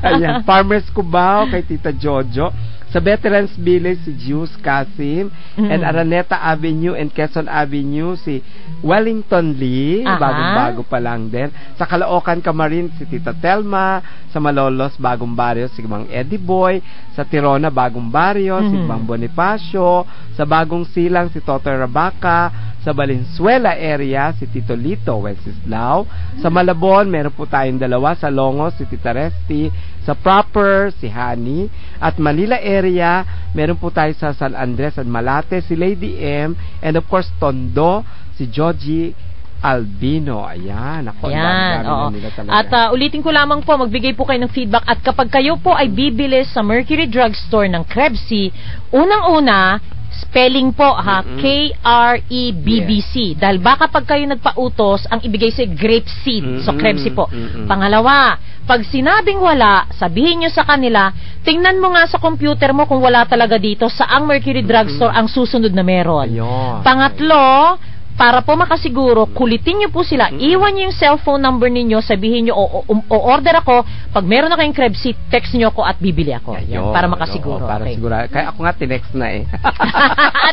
Ayan. Farmers Cubao, kay Tita Jojo. Sa Veterans Village, si Juice Kasim, and Araneta Avenue and Quezon Avenue, si Wellington Lee, bagong-bago pa lang din. Sa Caloocan Camarin, si Tita Telma. Sa Malolos, bagong baryo, si Mang Eddie Boy. Sa Tirona, bagong baryo, si Mang Bonifacio. Sa Bagong Silang, si Toto Rabaca. Sa Valenzuela area, si Tito Lito Wenceslao. Sa Malabon, meron po tayong dalawa. Sa Longos, si Tita Resti. Sa Proper, si Hani. At Manila area, meron po tayo sa San Andres at Malate, si Lady M. And of course, Tondo, si Georgie Albino. Ayan. Ako, At ulitin ko lamang po, magbigay po kayo ng feedback. At kapag kayo po ay bibili sa Mercury Drugstore ng Krebsy, unang-una, Spelling po ha, KREBBC. Dahil baka pag kayo nagpautos, ang ibigay sa grape seed. So Krebs po. Pangalawa, pag sinabing wala, sabihin nyo sa kanila, tingnan mo nga sa computer mo kung wala talaga dito, saang Mercury Drugstore ang susunod na meron. Pangatlo, para po makasiguro, kulitin nyo po sila, iwan nyo yung cellphone number ninyo, sabihin nyo, o-order ako, pag meron na kayong Krebs seed, text nyo ako at bibili ako. Yan, para makasiguro. Para siguro. Kaya ako nga tinext na eh.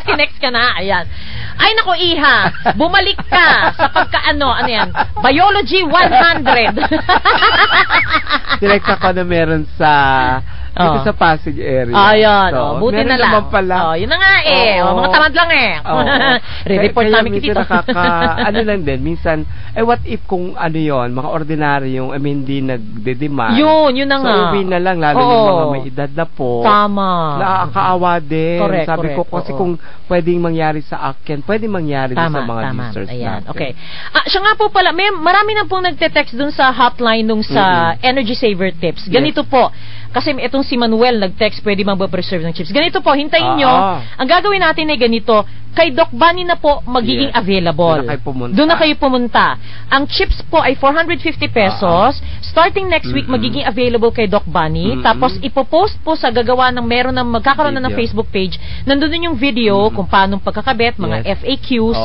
Tinext ka na, ayan. Ay nako, Iha, bumalik ka sa ano yan, Biology 100. Tinext ako na meron sa dito sa Pasig area. Ayan, buti na lang. Pala. Yun na nga mga tamad lang Re-report namin dito. Ano lang din, minsan, what if kung ano yon, mga ordinaryong, hindi nagde-demand. Yun na nga. So, uwi na lang, lalo yung mga may edad na po. Tama. Nakakaawa din. Correct, Sabi ko, kasi kung pwedeng mangyari sa akin, pwedeng mangyari sa mga users natin. Okay. Siya nga po pala, marami na pong nagte-text dun sa hotline nung sa Energy Saver Tips. Ganito po, kasi itong si Manuel nag-text, pwede mag-preserve ng chips. Ganito po, hintayin nyo. Ang gagawin natin ay ganito, kay Doc Bunny na po magiging available. Doon na kayo pumunta. Ang chips po ay 450 pesos. Starting next week, magiging available kay Doc Bunny. Tapos, ipopost po sa gagawa ng magkakaroon na ng Facebook page. Nandun yung video kung paano pagkakabit, mga FAQs.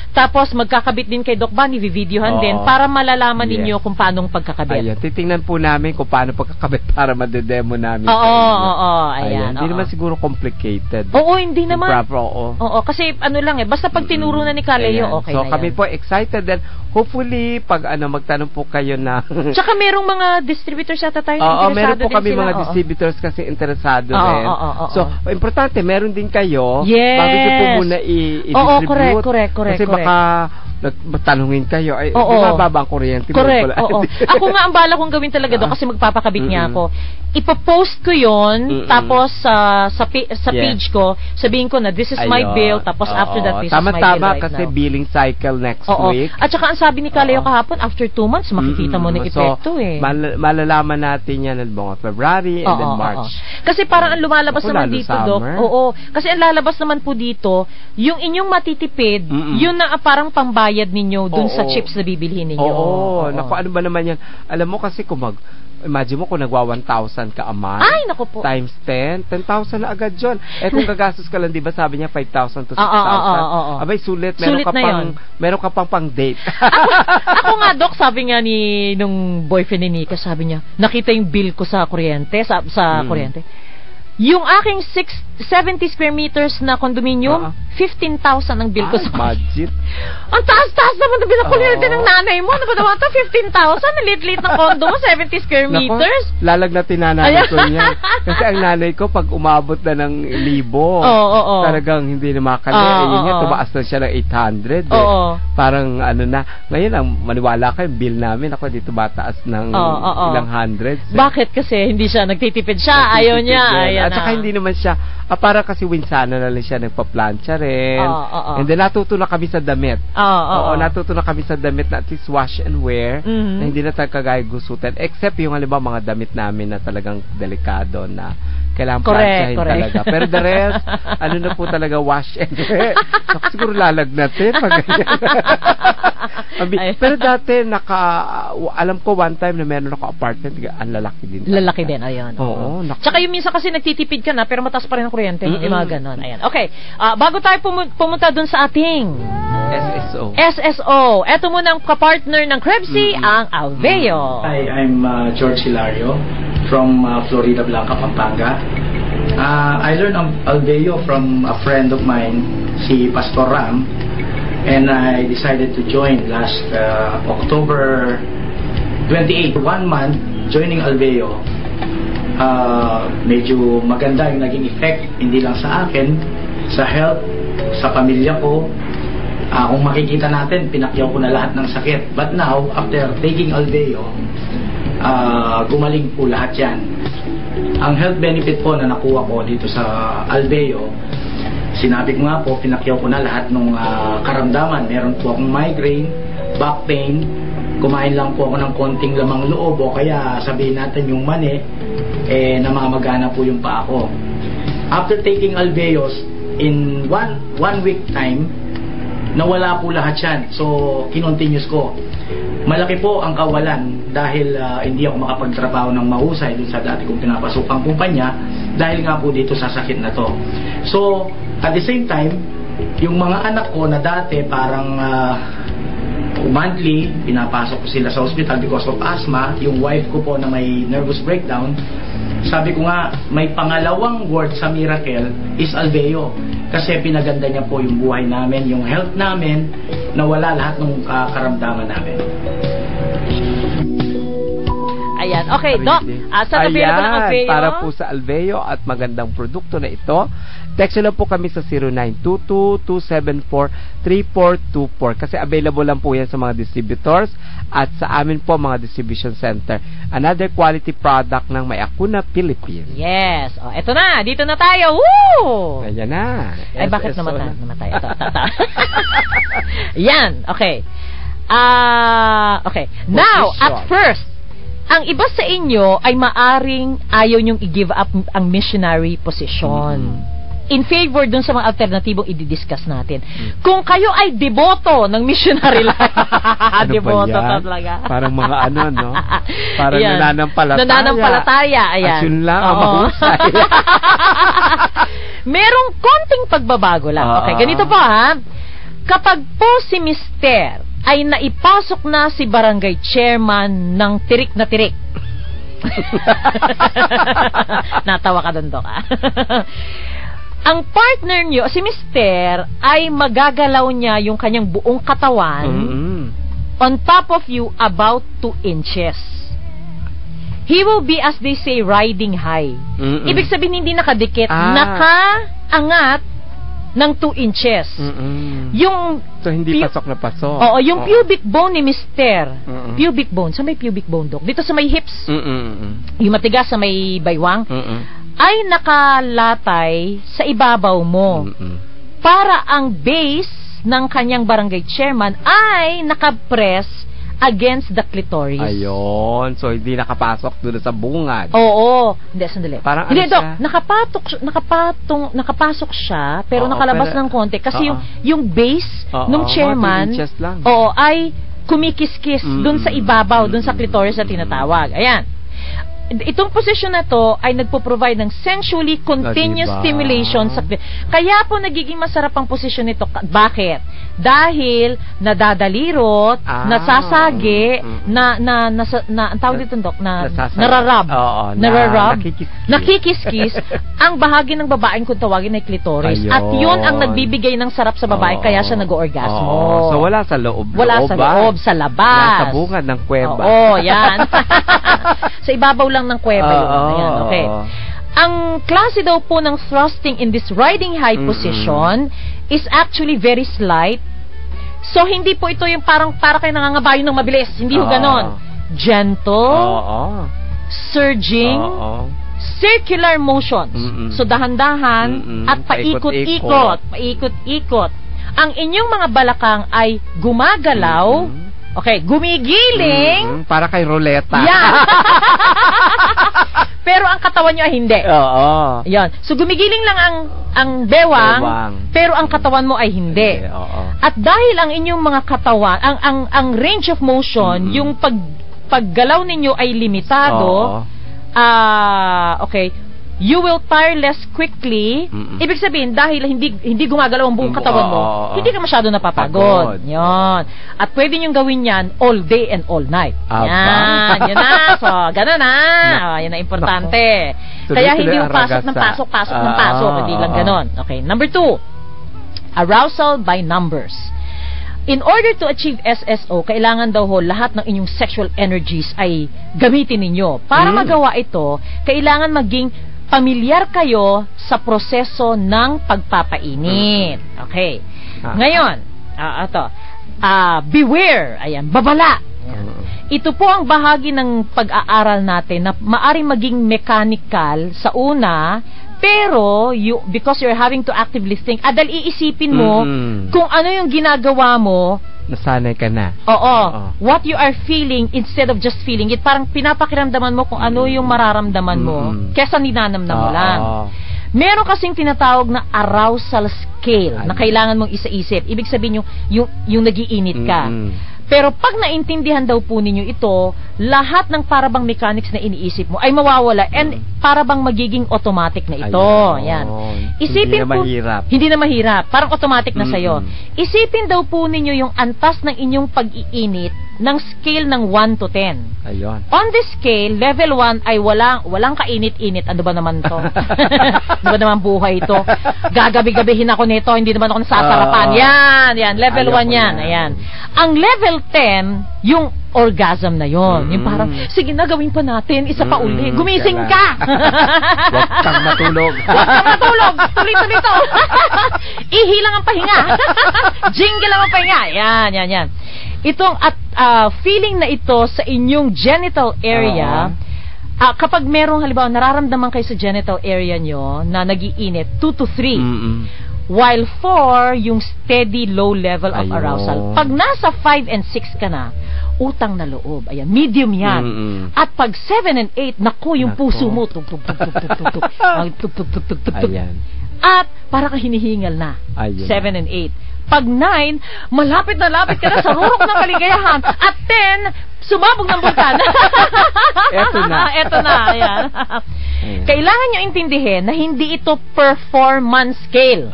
Tapos, magkakabit din kay Doc Bunny, videohan din, para malalaman ninyo kung paano pagkakabit. Ayan, titingnan po namin kung paano pagkakabit para madedemo namin. Ayan. Hindi naman siguro complicated. Hindi naman. Kasi ano lang basta pag tinuro na ni Kaleo, okay so, na yan. So, kami po excited and hopefully, pag magtanong po kayo na... Tsaka merong mga distributors yata tayo interesado din sila. Meron po kami mga distributors kasi interesado rin. So, importante, meron din kayo. Bago nyo po muna i-distribute. Correct. Kasi baka tanungin kayo, di ba babang kuryente? Correct, Ako nga, ang bala kong gawin talaga doon kasi magpapakabit niya ako. Ipopost ko yon tapos sa page ko, sabihin ko na, this is my bill, tapos after that, this is my bill right kasi now. billing cycle next week. At saka, ang sabi ni Kaleo kahapon, after 2 months, makikita mo na epekto malalaman natin yan ng mga February and then March. Kasi parang ang lumalabas naman dito, Doc. Kasi ang lalabas naman po dito, yung inyong matitipid, yun na parang pambayad ninyo dun sa chips na bibilhin ninyo. Naku, ano ba naman yan? Alam mo kasi kung imagine mo kung nagwa 1,000 ka a month. Ay, naku po. Times 10, 10,000 na agad yun. Kung gagastos ka lang, di ba sabi niya 5,000 to 6,000. Abay, sulit. Meron ka pang date. Ako nga, Doc, sabi nga nung boyfriend ni Nika, sabi niya, nakita yung bill ko sa kuryente, sa kuryente. Yung aking 70 square meters na condominium, 15,000 ang bill ko sa budget. Ang taas-taas naman ng bill ko ng nanay mo. Ano ba naman ito? 15,000? Ang lit-lit na condo mo, 70 square meters? Lalagnatin na nanay ko niya. Kasi ang nanay ko, pag umabot na ng 1,000, talagang hindi na makakali. Yun nga, tumaas na siya ng 800. Parang na. Ngayon, ang maniwala kayo, bill namin, ako dito mataas ng ilang hundreds. Bakit? Kasi hindi siya nagtitipid siya. Ayaw niya. At saka hindi naman siya, para kasi winsana na lang siya nagpa-plancha rin. And then natuto na kami sa damit. Natuto na kami sa damit na at least wash and wear, na hindi na talaga gusutan. Except yung halimbawa mga damit namin na talagang delikado na kailangan planchahin talaga. Pero the rest, na po talaga wash and wear. Siguro lalagnatin pag pero dati, alam ko one time na meron ako apartment, ang lalaki din. Lalaki din, ayun. Tsaka yung minsan kasi nagtitipid ka na, pero mataas pa rin ang kuryente. Mga ganon. Ayan. Okay. Bago tayo pumunta dun sa ating SSO. Eto muna ang kapartner ng Krebsy, ang Alveo. Hi, I'm George Hilario from Florida Blanca, Pampanga. I learned Alveo from a friend of mine, si Pastor Ram, and I decided to join last October 28. 1 month joining Alveo. Medyo maganda yung naging effect, hindi lang sa akin, sa health, sa pamilya ko. Kung makikita natin, pinakyaw ko na lahat ng sakit. But now, after taking Alveo, gumaling po lahat yan. Ang health benefit po na nakuha ko dito sa Alveo, sinabi ko nga po, pinakyaw ko na lahat ng karamdaman. Meron po akong migraine, back pain, kumain lang po ako ng konting lamang loob o kaya sabihin natin yung mani, namamagana po yung paa ko. After taking Alveo, in one week time, nawala po lahat yan. So, kinontinuous ko. Malaki po ang kawalan dahil hindi ako makapagtrabaho ng mahusay dun sa dati kong pinapasukang kumpanya dahil nga po dito sa sakit na to. So, at the same time, yung mga anak ko na dati parang monthly, pinapasok ko sila sa hospital because of asthma. Yung wife ko po na may nervous breakdown, sabi ko nga, may pangalawang word sa Miracle is Albeo. Kasi pinaganda niya po yung buhay namin, yung health namin, nawala lahat ng karamdaman namin. Ayan. Okay, Doc. Saan available ang Albeo? Para po sa Albeo at magandang produkto na ito, text lang po kami sa 0922-274-3424 kasi available lang po yan sa mga distributors at sa amin po mga distribution center. Another quality product ng May Akuna Philippines. Yes. Oh, eto na. Dito na tayo. Woo! Ayan na. Ay, bakit namatay? Ito. Yan. Okay. Okay. Now, at first, ang iba sa inyo ay maaring ayaw nyong i-give up ang missionary position. In favor dun sa mga alternatibong i-discuss natin. Kung kayo ay deboto ng missionary life. Deboto talaga. Parang mga no? Parang nananampalataya. Nananampalataya, ayan. At yun lang ang mahusay. Merong konting pagbabago lang. Okay, ganito po ha. Kapag po si Mister ay naipasok na si barangay chairman ng tirik na tirik. Natawa ka doon, Doc. Ang partner nyo, si Mister, ay magagalaw niya yung kanyang buong katawan on top of you about 2 inches. He will be, as they say, riding high. Ibig sabihin, hindi nakadikit. Nakaangat ng 2 inches. So, hindi pasok na pasok. Oo, yung pubic bone ni Mister. Pubic bone. Sa may pubic bone, Doc? Dito sa may hips. Yung matigas sa may baywang. Ay nakalatay sa ibabaw mo. Para ang base ng kanyang barangay chairman ay nakapress against the clitoris. Ayun. So, hindi nakapasok doon sa bungad. Oo. Hindi, sandali. Parang hindi, Doc. Nakapasok siya, pero nakalabas ng konti. Kasi yung base ng chairman, ay kumikiskis doon sa ibabaw, doon sa clitoris na tinatawag. Ayan. Itong position na to ay nagpo-provide ng sensually continuous stimulation sa kaya po nagiging masarap ang posisyon nito. Bakit? Dahil nadadalirot, nasasagi, ang tawag dito, Doc, nararab, nakikiskis ang bahagi ng babaeng kung tawagin ay clitoris. At yun ang nagbibigay ng sarap sa babae, kaya siya nag-orgasmo. So wala sa loob. Wala sa loob, sa labas. Nasa bungad ng kuweba. Oo, yan. Sa ibabaw lang ng kuweba yun. Ayan, okay. Ang klase daw po ng thrusting in this riding high position is actually very slight. So, hindi po ito yung para kayo nangangabayo ng mabilis. Hindi po ganon. Gentle, surging, circular motions. So, dahan-dahan at paikot-ikot. Paikot-ikot. Ang inyong mga balakang ay gumagalaw. Okay, gumigiling. Para kay ruleta. Yan. Pero ang katawan nyo ay hindi. Oo. Yan. So, gumigiling lang ang bewang, pero ang katawan mo ay hindi. At dahil ang inyong mga katawan, ang range of motion, yung paggalaw ninyo ay limitado, okay, you will tire less quickly. Ibig sabihin, dahil hindi gumagalaw ang buong katawan mo, hindi ka masyado napapagod. Yan. At pwede nyo gawin yan all day and all night. Yan. Yan na. So, gano'n na. Yan na importante. Kaya hindi yung pasok ng pasok. Hindi lang gano'n. Okay. Number 2, arousal by numbers. In order to achieve SSO, kailangan daw lahat ng inyong sexual energies ay gamitin ninyo. Para magawa ito, kailangan maging pamilyar kayo sa proseso ng pagpapainit. Okay. Ngayon, beware. Ayan, babala. Ayan. Ito po ang bahagi ng pag-aaral natin na maaring maging mechanical sa una, pero because you're having to actively think, dahil iisipin mo kung ano yung ginagawa mo, nasanay ka na. What you are feeling instead of just feeling it. Parang pinapakiramdaman mo kung ano yung mararamdaman mo kesa ninanamnam mo lang. Meron kasing tinatawag na arousal scale na kailangan mong isa-isip. Ibig sabihin yung nagiinit ka. Pero pag naintindihan daw po ninyo ito, lahat ng parabang mechanics na iniisip mo ay mawawala and parabang magiging automatic na ito. Ayan. Isipin hindi na mahirap. Parang automatic na sa'yo. Isipin daw po ninyo yung antas ng inyong pag-iinit ng scale ng 1 to 10. Ayun. On this scale, level 1 ay walang kainit-init. Ano ba naman to? Ano ba naman buhay ito? Gagabi-gabihin ako nito, hindi naman ako nasasarapan. Yan. Level 1 yan. Ayan. Ang level 10, yung orgasm na yon. Yung parang, sige na, gawin pa natin. Isa pa uli. Gumising ka! Huwag kang matulog. Huwag kang matulog. Tuloy-tuloy to. Ihilang ang pahinga. Jingle lang ang pahinga. Yan. Itong feeling na ito sa inyong genital area, kapag merong halimbawa nararamdaman kayo sa genital area nyo na nagiinit, 2 to 3. While 4, yung steady low level of arousal. Pag nasa 5 and 6 ka na, utang na loob. Ayan, medium yan. At pag 7 and 8, naku, yung puso mo, tug-tug-tug-tug-tug-tug. Ayan. At para ka hinihingal na. 7 and 8. Pag 9, malapit na lapit ka na sa rurok ng kaligayahan. At 10, sumabog ng bulkan. Eto na. Ayan. Kailangan nyo intindihin na hindi ito performance scale.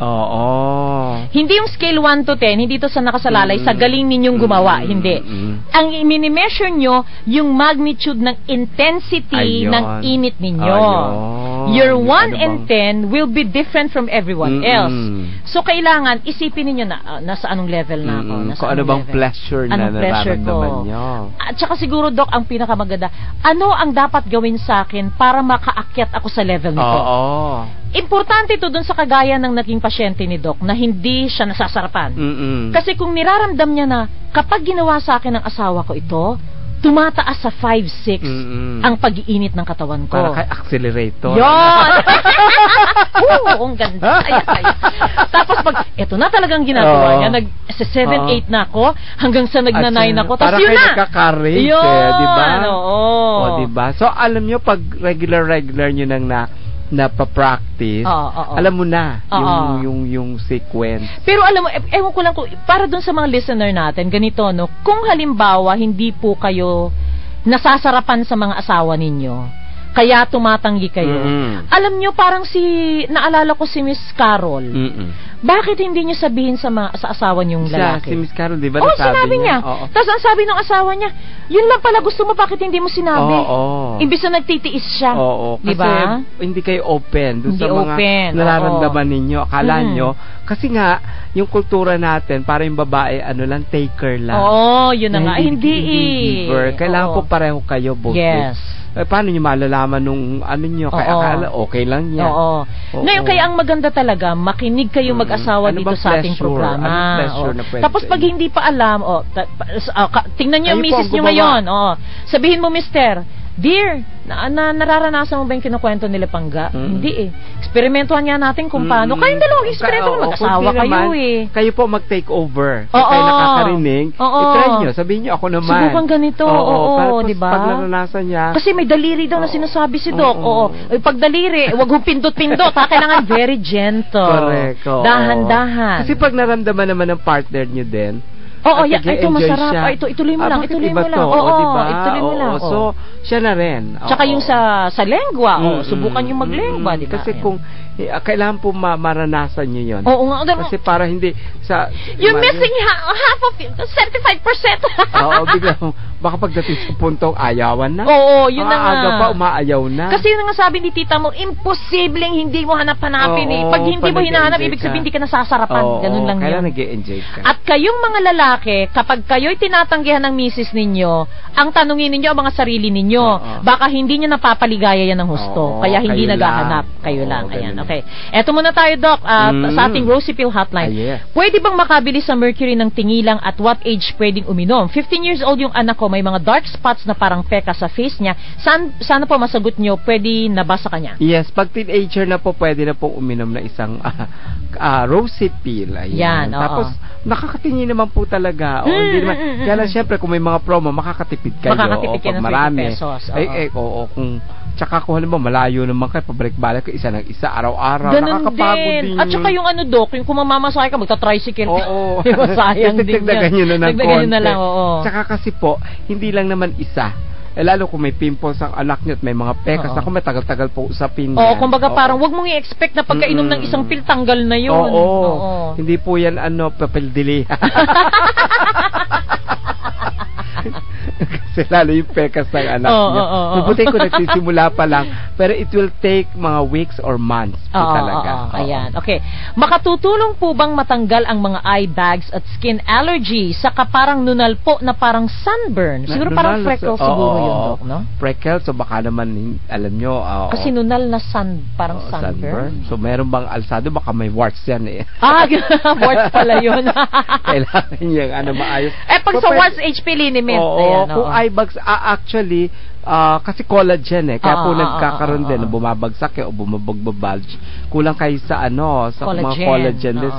Hindi yung scale 1 to 10, hindi ito sa nakasalalay, sa galing ninyong gumawa. Hindi. Ang i-measure nyo, yung magnitude ng intensity ng init ninyo. Your 1 and 10 will be different from everyone else. So, kailangan, isipin ninyo na, nasa anong level na ako. Kung ano bang pleasure na nararamdaman nyo. At saka siguro, Doc, ang pinakamaganda, ano ang dapat gawin sa akin para makaakyat ako sa level nito? Importante ito dun sa kagaya ng naging pasyente ni Doc na hindi siya nasasarapan. Kasi kung niraramdam niya na kapag ginawa sa akin ng asawa ko ito, tumataas sa 5-6 ang pag-iinit ng katawan ko. Para kay accelerator. Yun! Ang ganda. Saya. Tapos pag, eto na talagang ginagawa niya, sa 7-8 na ako, hanggang sa nagna-9 ako, tapos yun na! Para kayo nagka-courage, diba? Diba? So, alam nyo, pag regular nyo nang napapractice, alam mo na yung sequence. Pero alam mo, ewan ko lang, para dun sa mga listener natin, ganito, no? Kung halimbawa, hindi po kayo nasasarapan sa mga asawa ninyo, kaya tumatanggi kayo. Alam nyo, parang naalala ko si Miss Carol. Bakit hindi nyo sabihin sa asawa nyong lalaki? Si Miss Carol, di ba? Sinabi niya. Tapos ang sabi ng asawa niya, yun lang pala gusto mo, bakit hindi mo sinabi? Imbis na nagtitiis siya. Diba? Kasi hindi kayo open dun sa mga nararamdaman ninyo. Akala nyo, kasi nga, yung kultura natin, para yung babae, taker lang. Yun na nga. Hindi giver. Kailangan po pareho kayo, both. Yes. Paano nyo malalaman nung nyo? Kaya akala, okay lang yan. Ngayon, kaya ang maganda talaga, makinig kayo mag-asawa dito sa ating programa. Tapos pag hindi pa alam, tingnan nyo yung misis nyo ngayon. Sabihin mo, mister, dear, nararanasan mo ba yung kinukwento nila Pangga? Hindi Experimentuhan nga natin kung paano. Kayong dalawang eksperimento, mag-asawa kayo Kayo po mag-take over. Kayo nakakarinig. I-try nyo. Sabihin nyo, ako naman. Subukan ganito. Diba? Pag naranasan niya. Kasi may daliri daw na sinasabi si Doc. Pag daliri, wag hong pindot-pindot. Kailangan very gentle. Correct. Dahan-dahan. Kasi pag naramdaman naman ng partner nyo din, ito masarap. Ituloy mo lang. Ituloy mo lang. So, siya na rin. Tsaka yung sa lengwa, subukan yung maglengwa, di ba? Kasi kung kailangan po maranasan nyo yun. Kasi para hindi you're missing half of 75%. Biglang baka pagdating sa puntong ayawan na. Yun na nga. Aga pa, umaayaw na. Kasi yun nga sabi ni tita mo, imposibleng hindi mo hanap-hanapin Pag hindi mo hinahanap, ibig sabihin hindi ka nasasarapan. Ganun lang yun. Kaya nag-e-enjoy ka. At kayong mga lalaki, kapag kayo'y tinatanggihan ng misis ninyo, ang tanungin ninyo ang mga sarili ninyo. Baka hindi nyo napapaligaya yan ng husto. Kaya hindi naghahanap. Kayo lang. Ayan, okay. Eto muna tayo, Doc, sa ating Rosy Pill Hotline. Pwede bang makabili sa Mercury ng tingilang at what age pwedeng uminom? 15 years old yung anak ko, may mga dark spots na parang peka sa face niya. Sana po masagot nyo, pwede na ba sa kanya? Yes, pag teenager na po, pwede na pong uminom na isang Rosy Pill. Ayan. Tapos, nakakatingin naman po talaga. Hindi naman. Kaya lang, syempre, kung may mga promo, makakatipid kayo. Makakatipid kayo ng 20 pesos. Kung Tsaka kung halimbawa malayo naman kayo, pabalik-balik ka isa ng isa, araw-araw. Ganun nakakapagod din. At saka yung Doc, yung kung mamamasakay ka, magta-tricycle. Oo. Sayang din yan. Dagdagan nyo na ng Dagdagan konti. na lang, oo. Tsaka kasi po, hindi lang naman isa. Lalo kung may pimples ang anak niyo at may mga pekas, ako may tagal-tagal po usapin yan. Oo, kumbaga parang wag mong i-expect na pagkainom ng isang pil, tanggal na yun. Oo. Hindi po yan papildili. Kasi lalo yung pekas ng anak niya. Mabuti ko nagsisimula pa lang, pero it will take mga weeks or months po talaga. Ayan. Okay. Makatutulong po bang matanggal ang mga eye bags at skin allergy sa parang nunal po na parang sunburn? Siguro parang freckles siguro yun, Doc, no? Freckles, so baka naman, alam nyo, kasi nunal na parang sunburn. So meron bang alsado? Baka may warts yan eh. Warts pala yun. Kailangan yung maayos. Pag sa warts, HP liniment. Kung eye bags, actually, kasi collagen kaya po nagkakaroon din, bumabagsak o bumabulge. Kulang kayo sa mga collagen din.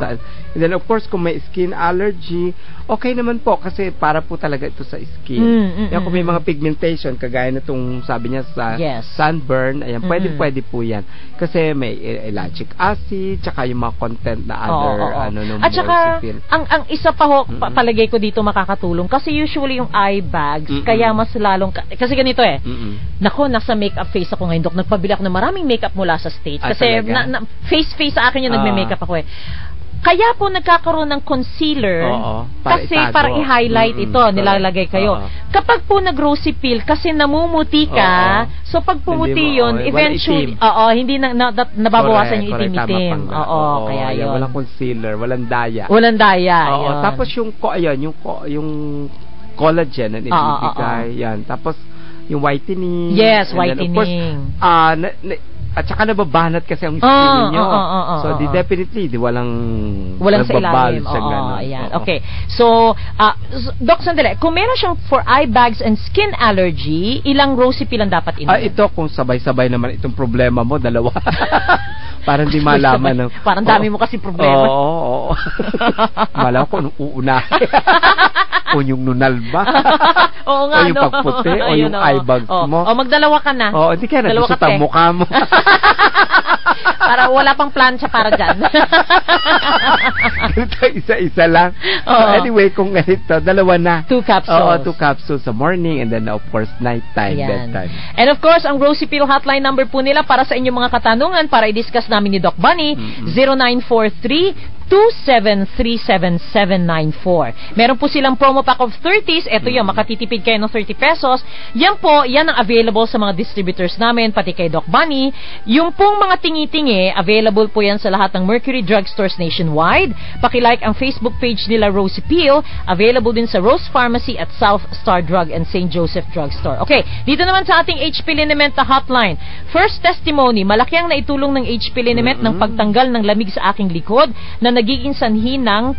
And then of course, kung may skin allergy, okay naman po kasi para po talaga ito sa skin. Kung may mga pigmentation, kagaya na itong sabi niya sa sunburn, ayan, pwede po yan. Kasi may ellagic acid, tsaka yung mga content na other, at saka, ang isa pa palagay ko dito makakatulong, kasi usually yung eye bags, kaya mas lalong, kasi ganito Nako, nasa makeup face ako ngayon, Doc. Nagpabili ako ng maraming makeup mula sa States. Kasi face sa akin yung nagme-makeup ako Kaya po nagkakaroon ng concealer kasi para i-highlight ito, nilalagay kayo. Kapag po nag-rosy peel, kasi namumuti ka, so pag pumuti yun, eventually, hindi nababawasan yung itim-itim. Kaya yun. Walang concealer, walang daya. Tapos yung collagen na ibibigay, yan. Tapos yung whitening. Yes, whitening. At saka nababanat kasi ang skin niyo. So, definitely, walang sa ilalim. Okay. So, Doc, sandali. Kung meron siyang for eye bags and skin allergy, ilang rosy pill ang dapat inom? Ito, kung sabay-sabay naman itong problema mo, dalawa. Parang di malaman. Parang dami mo kasi problema. Oo. Malaman ko anong uuna. O yung nunal ba? Oo nga, o yung pagputi, o yung eye bags mo. O magdalawa ka na. Hindi ka nagsusot ang mukha mo. Para wala pang plancha para dyan. Ganito, isa-isa lang. So anyway, kung ganito, dalawa na. 2 capsules. 2 capsules sa morning and then of course nighttime, bedtime. And of course, ang Rosy Pill hotline number po nila para sa inyong mga katanungan para i-discuss namin ni Doc Bunny, 0943-2737794. Meron po silang promo pack of 30s. Ito yun, makatitipid kayo ng 30 pesos. Yan ang available sa mga distributors namin, pati kay Doc Bunny. Yung pong mga tingi-tingi, available po yan sa lahat ng Mercury Drugstores nationwide. Pakilike ang Facebook page nila, Rosy Pill. Available din sa Rose Pharmacy at South Star Drug and St. Joseph Drugstore. Okay, dito naman sa ating HP Liniment na hotline. First testimony, malaki ang naitulong ng HP Liniment ng pagtanggal ng lamig sa aking likod na nagiging sanhi ng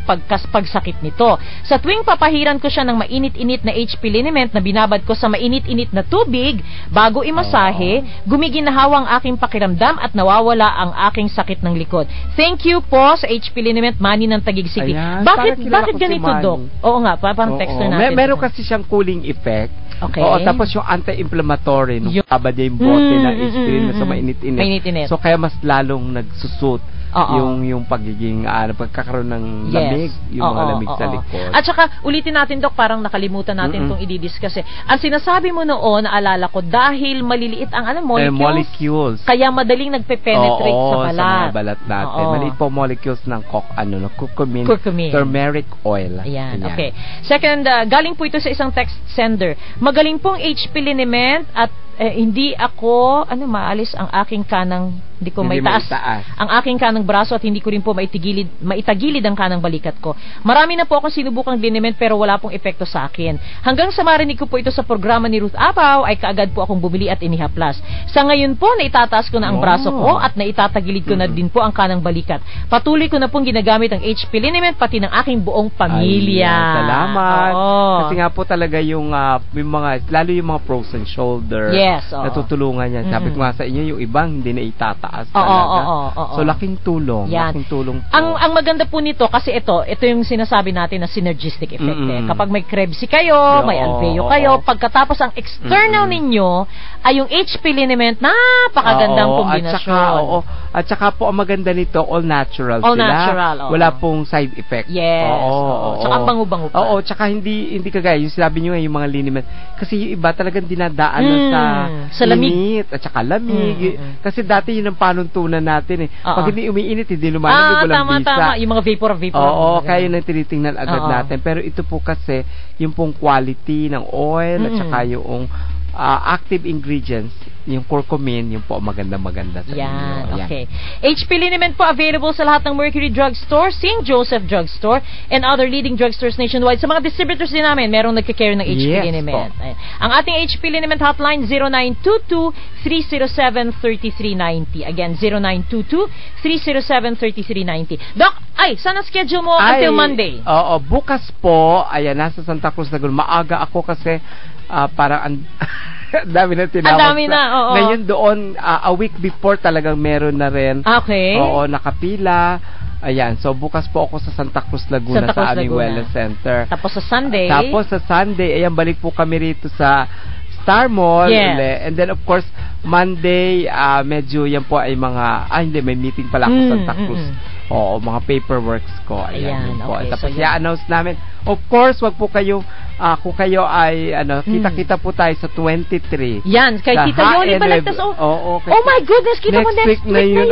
pagsakit nito. Sa tuwing papahiran ko siya ng mainit-init na HP Liniment na binabad ko sa mainit-init na tubig bago imasahe, gumiginahawa ang aking pakiramdam at nawawala ang aking sakit ng likod. Thank you po sa HP Liniment, Manny ng Taguig City. Bakit ganito, Doc? Oo nga, parang texter natin. Meron kasi siyang cooling effect. Okay. Tapos yung anti-inflammatory nung abad yung bote ng HP Liniment sa mainit-init. So kaya mas lalong nagsusut yung pagiging pagkakaroon ng lamig, yung mga lamig sa likod. At saka ulitin natin, Doc, parang nakalimutan natin itong i-discuss ang sinasabi mo noon, naalala ko, dahil maliliit ang molecules, kaya madaling nagpe-penetrate sa balat. Sa mga balat natin. Maliit po molecules ng curcumin, turmeric oil. Ayan. Okay. Second, galing po ito sa isang text sender. Magaling pong HP Liniment at hindi ako maalis ang aking kanang maitaas ang aking kanang braso at hindi ko rin po maitagilid ang kanang balikat ko. Marami na po akong sinubukang liniment pero wala pong epekto sa akin. Hanggang sa marinig ko po ito sa programa ni Ruth Apaw ay kaagad po akong bumili at inihaplas. Sa ngayon po naitataas ko na ang braso ko at naitatagilid ko na din po ang kanang balikat. Patuloy ko na pong ginagamit ang HP Liniment pati ng aking buong pamilya. Salamat. Kasi nga po talaga yung mga lalo yung mga frozen shoulder. Yes, natutulungan yan. Sabi ko nga sa inyo, yung ibang hindi na itataas talaga. So, laking tulong. Yan. Laking tulong po. Ang maganda po nito, kasi ito yung sinasabi natin na synergistic effect. Kapag may Krebs kayo, may Alveo kayo, pagkatapos ang external ninyo ay yung HP liniment, napakagandang kombinasyon. At saka po, ang maganda nito, all natural all sila. Natural. Wala pong side effect. Yes. Tsaka bango-bango pa. Tsaka hindi kagaya, yung sinabi nyo yung mga liniment. Kasi yung iba talagang dinadaan sa lamig. At saka lamig. Kasi dati yun ang panuntunan natin eh. Pag hindi umiinit, hindi lumalamig, walang bisa. Tama. Yung mga vapor. Kaya yun ang tinitingnan agad natin. Pero ito po kasi, yung pong quality ng oil, at saka yung active ingredients, yung curcumin, yung po maganda-maganda sa inyo. Okay. HP liniment po available sa lahat ng Mercury Drugstore, St. Joseph Drugstore, and other leading drugstores nationwide. Sa mga distributors din namin, merong nagka-carry ng HP liniment. Ang ating HP liniment hotline, 0922-307-3390. Again, 0922-307-3390. Doc, saan ang schedule mo until Monday? Bukas po, nasa Santa Cruz, maaga ako kasi parang dami na tinawag. Ang dami na, Ngayon doon, a week before talagang meron na rin. Okay. Nakapila. Ayan, so bukas po ako sa Santa Cruz, Laguna, sa aming wellness center. Tapos sa Sunday, ayan, balik po kami rito sa Star Mall. Yes. And then of course, Monday, medyo yan po ay mga, hindi, may meeting pala ako sa Santa Cruz. Mga paperworks ko. Ayan po. Okay, tapos i-announce namin. Of course, wag po kayo, kung kayo ay, kita-kita po tayo sa 23. Yan, kay Tita Yoli Balagtas. Oh my goodness, kita mo next week na yun.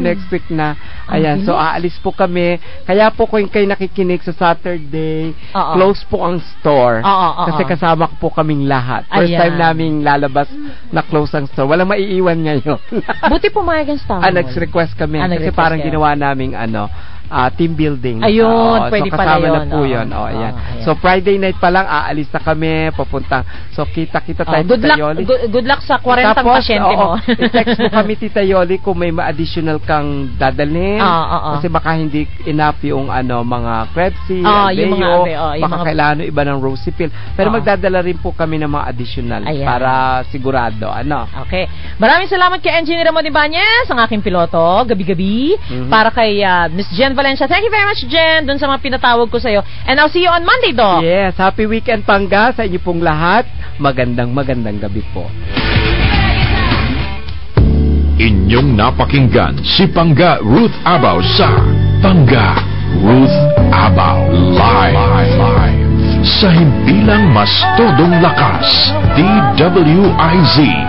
Next week na. Ayan, so aalis po kami. Kaya po kung kayo nakikinig sa Saturday, close po ang store. Kasi kasama po kaming lahat. First time naming lalabas na close ang store. Walang maiiwan ngayon. Buti pumayag ang staff. Nag-request kami. Kasi parang ginawa naming team building. Ayun, pwede so pala yun. Kasama na po yun. Ayan. So, Friday night pa lang, aalis na kami, papunta. So, kita-kita tayo, Tita Yoli. Good luck sa 40 pasyente mo. I-text mo kami, Tita Yoli, kung may additional kang dadalhin. Kasi baka hindi enough yung mga Krebsy, Alveo, baka kailangan iba ng Rosipil. Pero magdadala rin po kami ng mga additional para sigurado. Okay. Maraming salamat kay Engineer Ramon Ibanez, ang aking piloto, gabi-gabi, para kay Miss Jen Valencia. Thank you very much, Jen, dun sa mga pinatawag ko sa'yo. And I'll see you on Monday, Doc. Yes, happy weekend, Pangga, sa inyo pong lahat. Magandang gabi po. Inyong napakinggan si Pangga Ruth Abaw sa Pangga Ruth Abaw Live. Sa himpilang mas todong lakas, DWIZ